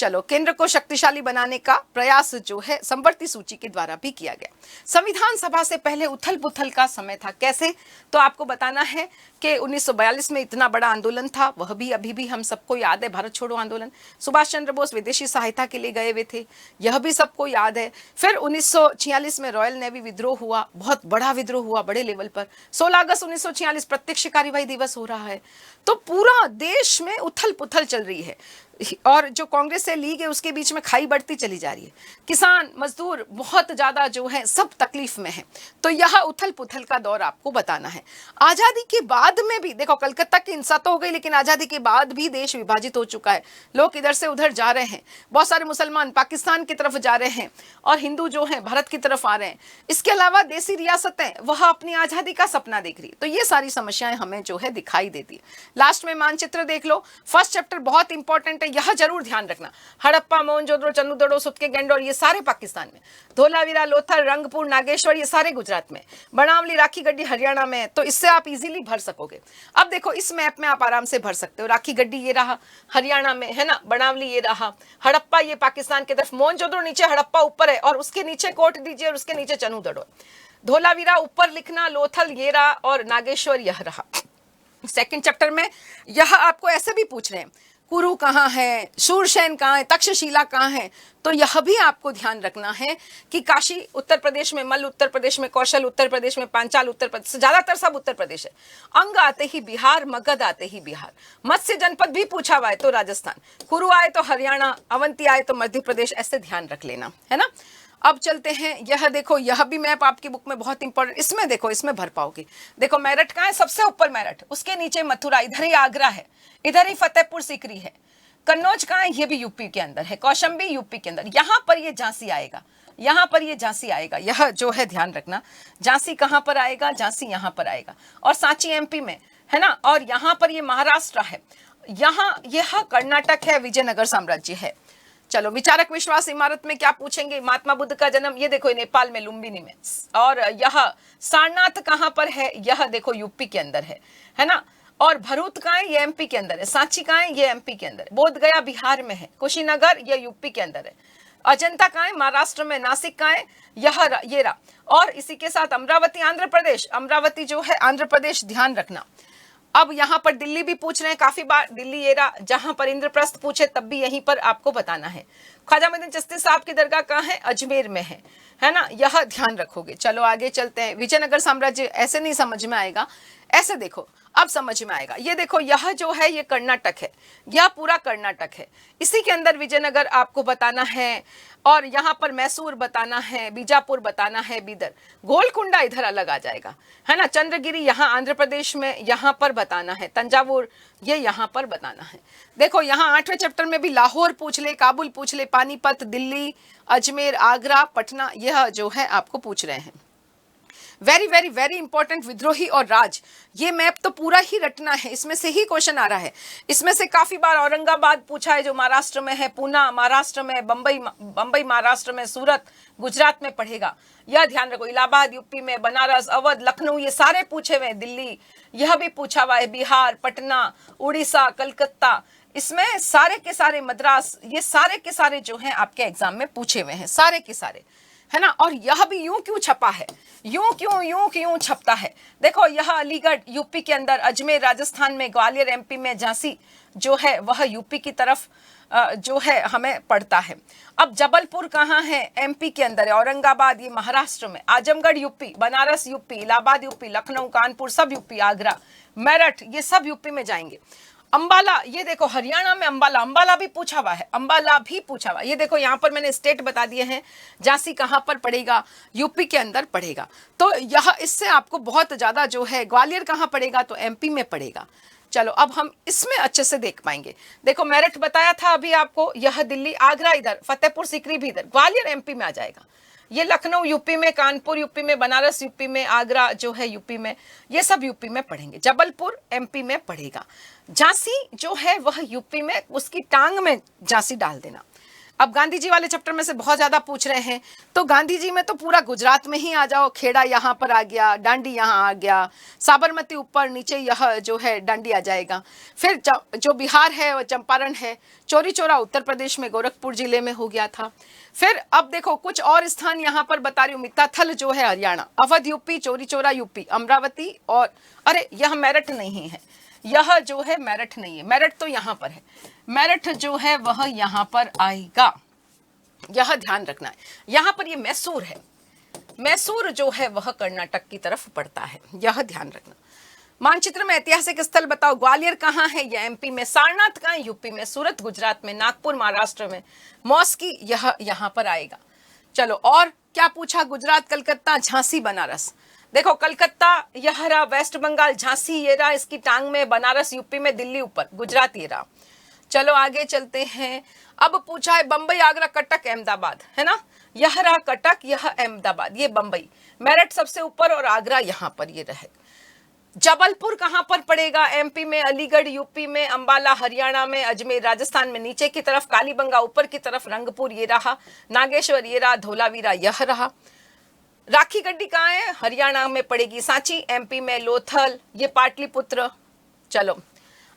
चलो, केंद्र को शक्तिशाली बनाने का प्रयास जो है संवर्ती सूची के द्वारा भी किया गया। संविधान सभा से पहले उथल पुथल का समय था, कैसे? तो आपको बताना है कि 1942 में इतना बड़ा आंदोलन था, वह भी अभी भी हम सबको याद है, भारत छोड़ो आंदोलन। सुभाष चंद्र बोस विदेशी सहायता के लिए गए हुए थे, यह भी सबको याद है। फिर 1946 में रॉयल नेवी विद्रोह हुआ, बहुत बड़ा विद्रोह हुआ, बड़े लेवल पर। 16 अगस्त 1946 प्रत्यक्ष कार्यवाही दिवस हो रहा है। तो पूरा देश में उथल पुथल चल रही है, और जो कांग्रेस से लीग है उसके बीच में खाई बढ़ती चली जा रही है। किसान मजदूर बहुत ज्यादा जो है सब तकलीफ में है। तो यह उथल पुथल का दौर आपको बताना है। आजादी के बाद में भी देखो, कलकत्ता की हिंसा तो हो गई, लेकिन आजादी के बाद भी देश विभाजित हो चुका है। लोग इधर से उधर जा रहे हैं, बहुत सारे मुसलमान पाकिस्तान की तरफ जा रहे हैं और हिंदू जो है भारत की तरफ आ रहे हैं। इसके अलावा देसी रियासतें वह अपनी आजादी का सपना देख रही है। तो ये सारी समस्याएं हमें जो है दिखाई देती है। लास्ट में मानचित्र देख लो, फर्स्ट चैप्टर बहुत इंपॉर्टेंट है, यह जरूर ध्यान रखना। हड़प्पा, मोहनजोदड़ो, चन्नूदड़ो, सुत्के गैंडोर, ये सारे पाकिस्तान में। धोलावीरा, लोथल, रंगपुर, नागेश्वर, ये सारे गुजरात में। बनावली, राखी गड्डी हरियाणा में। तो इससे आप इजीली भर सकोगे। अब देखो, इस मैप में आप आराम से भर सकते हो। राखी गड्डी ये रहा हरियाणा में, है ना, बनावली ये रहा, हड़प्पा ये पाकिस्तान की तरफ, मोहनजोदड़ो नीचे, हड़प्पा ऊपर है, और उसके नीचे कोट दीजिए, और उसके नीचे चन्नूदड़ो। धोलावीरा ऊपर लिखना, लोथल ये रहा, और नागेश्वर यह रहा। सेकंड चैप्टर में यह आपको ऐसे भी पूछ रहे हैं, कुरु कहाँ है, शूरसेन कहाँ है, तक्षशिला कहाँ है। तो यह भी आपको ध्यान रखना है कि काशी उत्तर प्रदेश में, मल्ल उत्तर प्रदेश में, कौशल उत्तर प्रदेश में, पांचाल उत्तर प्रदेश, ज्यादातर सब उत्तर प्रदेश है। अंग आते ही बिहार, मगध आते ही बिहार। मत्स्य जनपद भी पूछा हुआ है तो राजस्थान, कुरु आए तो हरियाणा, अवंती आए तो मध्य प्रदेश, ऐसे ध्यान रख लेना, है ना। अब चलते हैं, यह देखो, यह भी मैप आपकी बुक में बहुत इंपॉर्टेंट, इसमें देखो, इसमें भर पाओगे। देखो मेरठ कहाँ है, सबसे ऊपर मेरठ, उसके नीचे मथुरा, इधर ही आगरा है, इधर ही फतेहपुर सीकरी है। कन्नौज कहाँ है, ये भी यूपी के अंदर है। कौशाम्बी यूपी के अंदर, यहाँ पर ये झांसी आएगा, यहाँ पर ये झांसी आएगा, यह जो है ध्यान रखना। झांसी कहाँ पर आएगा, झांसी यहाँ पर आएगा, और सांची एमपी में, है ना। और यहाँ पर ये महाराष्ट्र है, यहाँ यह कर्नाटक है, विजयनगर साम्राज्य है। चलो, विचारक विश्वास इमारत में क्या पूछेंगे, महात्मा बुद्ध का जन्म, ये देखो नेपाल में, लुम्बिनी में। और यह सारनाथ कहाँ पर है, यह देखो यूपी के अंदर है ना। और भरूच कहाँ है, ये एमपी के अंदर है। सांची कहाँ है, ये एमपी के अंदर है। बोध गया बिहार में है। कुशीनगर ये यूपी के अंदर है। अजंता कहाँ है, महाराष्ट्र में। नासिक कहाँ है, ये रहा। और इसी के साथ अमरावती आंध्र प्रदेश, अमरावती जो है आंध्र प्रदेश, ध्यान रखना। अब यहाँ पर दिल्ली भी पूछ रहे हैं काफी बार, दिल्ली ये रहा। जहां पर इंद्रप्रस्थ पूछे तब भी यहीं पर आपको बताना है। ख्वाजा मोइनुद्दीन चिश्ती साहब की दरगाह कहाँ है, अजमेर में है ना, यह ध्यान रखोगे। चलो आगे चलते हैं। विजयनगर साम्राज्य ऐसे नहीं समझ में आएगा, ऐसे देखो, अब समझ में आएगा। ये देखो, यह जो है ये कर्नाटक है, यह पूरा कर्नाटक है। इसी के अंदर विजयनगर आपको बताना है, और यहाँ पर मैसूर बताना है, बीजापुर बताना है, बीदर। गोलकुंडा इधर अलग आ जाएगा, है ना। चंद्रगिरी यहाँ आंध्र प्रदेश में, यहाँ पर बताना है। तंजावुर ये यहाँ पर बताना है। देखो, यहाँ 8वें चैप्टर में भी लाहौर पूछ ले, काबुल पूछ ले, पानीपत, दिल्ली, अजमेर, आगरा, पटना, यह जो है आपको पूछ रहे हैं। वेरी वेरी वेरी इंपॉर्टेंट, विद्रोही और राज, ये मैप तो पूरा ही रटना है, इसमें से ही क्वेश्चन आ रहा है। इसमें से काफी बार औरंगाबाद पूछा है, जो महाराष्ट्र में है, पूना महाराष्ट्र में, बंबई महाराष्ट्र में, सूरत गुजरात में पढ़ेगा, यह ध्यान रखो। इलाहाबाद यूपी में, बनारस, अवध, लखनऊ, ये सारे पूछे हुए हैं। दिल्ली यह भी पूछा हुआ है, बिहार, पटना, उड़ीसा, कलकत्ता, इसमें सारे के सारे, मद्रास, ये सारे के सारे जो हैं आपके एग्जाम में पूछे हुए हैं, सारे के सारे, है ना। और यह भी यूं क्यों छपा है, यूं क्यों छपता है। देखो, यह अलीगढ़ यूपी के अंदर, अजमेर राजस्थान में, ग्वालियर एमपी में, झांसी जो है वह यूपी की तरफ जो है हमें पड़ता है। अब जबलपुर कहाँ है, एमपी के अंदर है। औरंगाबाद ये महाराष्ट्र में, Azamgarh UP, Banaras UP, Allahabad UP, Lucknow, Kanpur सब यूपी, आगरा, मेरठ ये सब यूपी में जाएंगे। अंबाला ये देखो, हरियाणा में अंबाला भी पूछा हुआ है, अंबाला भी पूछा हुआ। ये देखो, यहाँ पर मैंने स्टेट बता दिए हैं। झांसी कहाँ पर पड़ेगा, यूपी के अंदर पड़ेगा। तो यह इससे आपको बहुत ज्यादा जो है, ग्वालियर कहाँ पड़ेगा, तो एमपी में पड़ेगा। चलो, अब हम इसमें अच्छे से देख पाएंगे। देखो, मेरठ बताया था अभी आपको, यह दिल्ली, आगरा इधर, फतेहपुर सीकरी भी इधर, ग्वालियर एमपी में आ जाएगा। ये लखनऊ यूपी में, कानपुर यूपी में, बनारस यूपी में, आगरा जो है यूपी में, ये सब यूपी में पढ़ेंगे। जबलपुर एमपी में पड़ेगा। झांसी जो है वह यूपी में, उसकी टांग में झांसी डाल देना। अब गांधी जी वाले चैप्टर में से बहुत ज्यादा पूछ रहे हैं, तो गांधी जी में तो पूरा गुजरात में ही आ जाओ। खेड़ा यहाँ पर आ गया, डांडी यहाँ आ गया, साबरमती ऊपर नीचे यह जो है डांडी आ जाएगा। फिर जो बिहार है वो चंपारण है, चौरी चौरा उत्तर प्रदेश में गोरखपुर जिले में हो गया था। फिर अब देखो कुछ और स्थान यहाँ पर बता रही हूँ, मित्ताथल जो है हरियाणा, अवध यूपी, चौरी चौरा यूपी, अमरावती और अरे यह मेरठ नहीं है, यह जो है मेरठ नहीं है, मेरठ तो यहाँ पर है, मेरठ जो है वह यहाँ पर आएगा, यह ध्यान रखना है। यहाँ पर ये मैसूर है, मैसूर जो है वह कर्नाटक की तरफ पड़ता है, यह ध्यान रखना। मानचित्र में ऐतिहासिक स्थल बताओ, ग्वालियर कहाँ है, यह एमपी में, सारनाथ कहाँ है, यूपी में, सूरत गुजरात में, नागपुर महाराष्ट्र में, मॉस्की यह यहाँ पर आएगा। चलो और क्या पूछा, गुजरात, कलकत्ता, झांसी, बनारस। देखो कलकत्ता यह रहा, वेस्ट बंगाल, झांसी ये रहा इसकी टांग में, बनारस यूपी में, दिल्ली ऊपर, गुजरात ये रहा। चलो आगे चलते हैं। अब पूछा है बंबई, आगरा, कटक, अहमदाबाद, है ना, यह रहा कटक, यह अहमदाबाद, ये बंबई, मेरठ सबसे ऊपर और आगरा यहाँ पर ये रहे। जबलपुर कहाँ पर पड़ेगा, एमपी में, अलीगढ़ यूपी में, अंबाला हरियाणा में, अजमेर राजस्थान में नीचे की तरफ, कालीबंगा ऊपर की तरफ, रंगपुर ये रहा, नागेश्वर ये रहा, धोलावीरा यह रहा। राखी गड्डी कहाँ है, हरियाणा में पड़ेगी, सांची, एमपी में लोथल, ये पाटलिपुत्र। चलो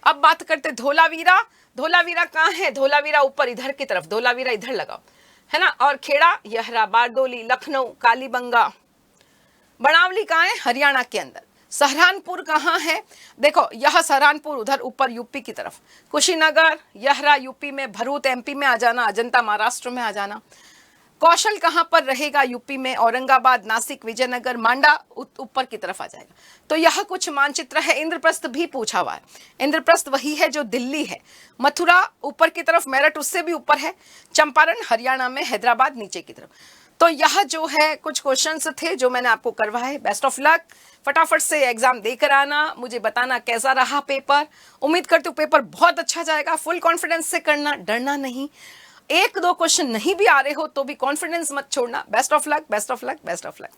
अब बात करते धोलावीरा, धोलावीरा कहाँ है, धोलावीरा ऊपर इधर की तरफ, धोलावीरा इधर लगाओ, है ना, और खेड़ा यह रहा, बारडोली, लखनऊ, कालीबंगा। बनावली कहाँ है, हरियाणा के अंदर। सहारनपुर कहाँ है, देखो यह सहारनपुर उधर ऊपर यूपी की तरफ, कुशीनगर यह रहा यूपी में, भरूच एमपी में आ जाना, अजंता महाराष्ट्र में आ जाना। कौशल कहाँ पर रहेगा, यूपी में, औरंगाबाद, नासिक, विजयनगर, मांडा ऊपर की तरफ आ जाएगा। तो यह कुछ मानचित्र है। इंद्रप्रस्थ भी पूछा हुआ है, इंद्रप्रस्थ वही है जो दिल्ली है, मथुरा ऊपर की तरफ, मेरठ उससे भी ऊपर है, चंपारण हरियाणा में, हैदराबाद नीचे की तरफ। तो यह जो है कुछ क्वेश्चंस थे जो मैंने आपको करवाए। बेस्ट ऑफ लक, फटाफट से एग्जाम देकर आना, मुझे बताना कैसा रहा पेपर। उम्मीद करती हूँ पेपर बहुत अच्छा जाएगा, फुल कॉन्फिडेंस से करना, डरना नहीं। एक दो क्वेश्चन नहीं भी आ रहे हो तो भी कॉन्फिडेंस मत छोड़ना। Best of luck, best of luck, best of luck.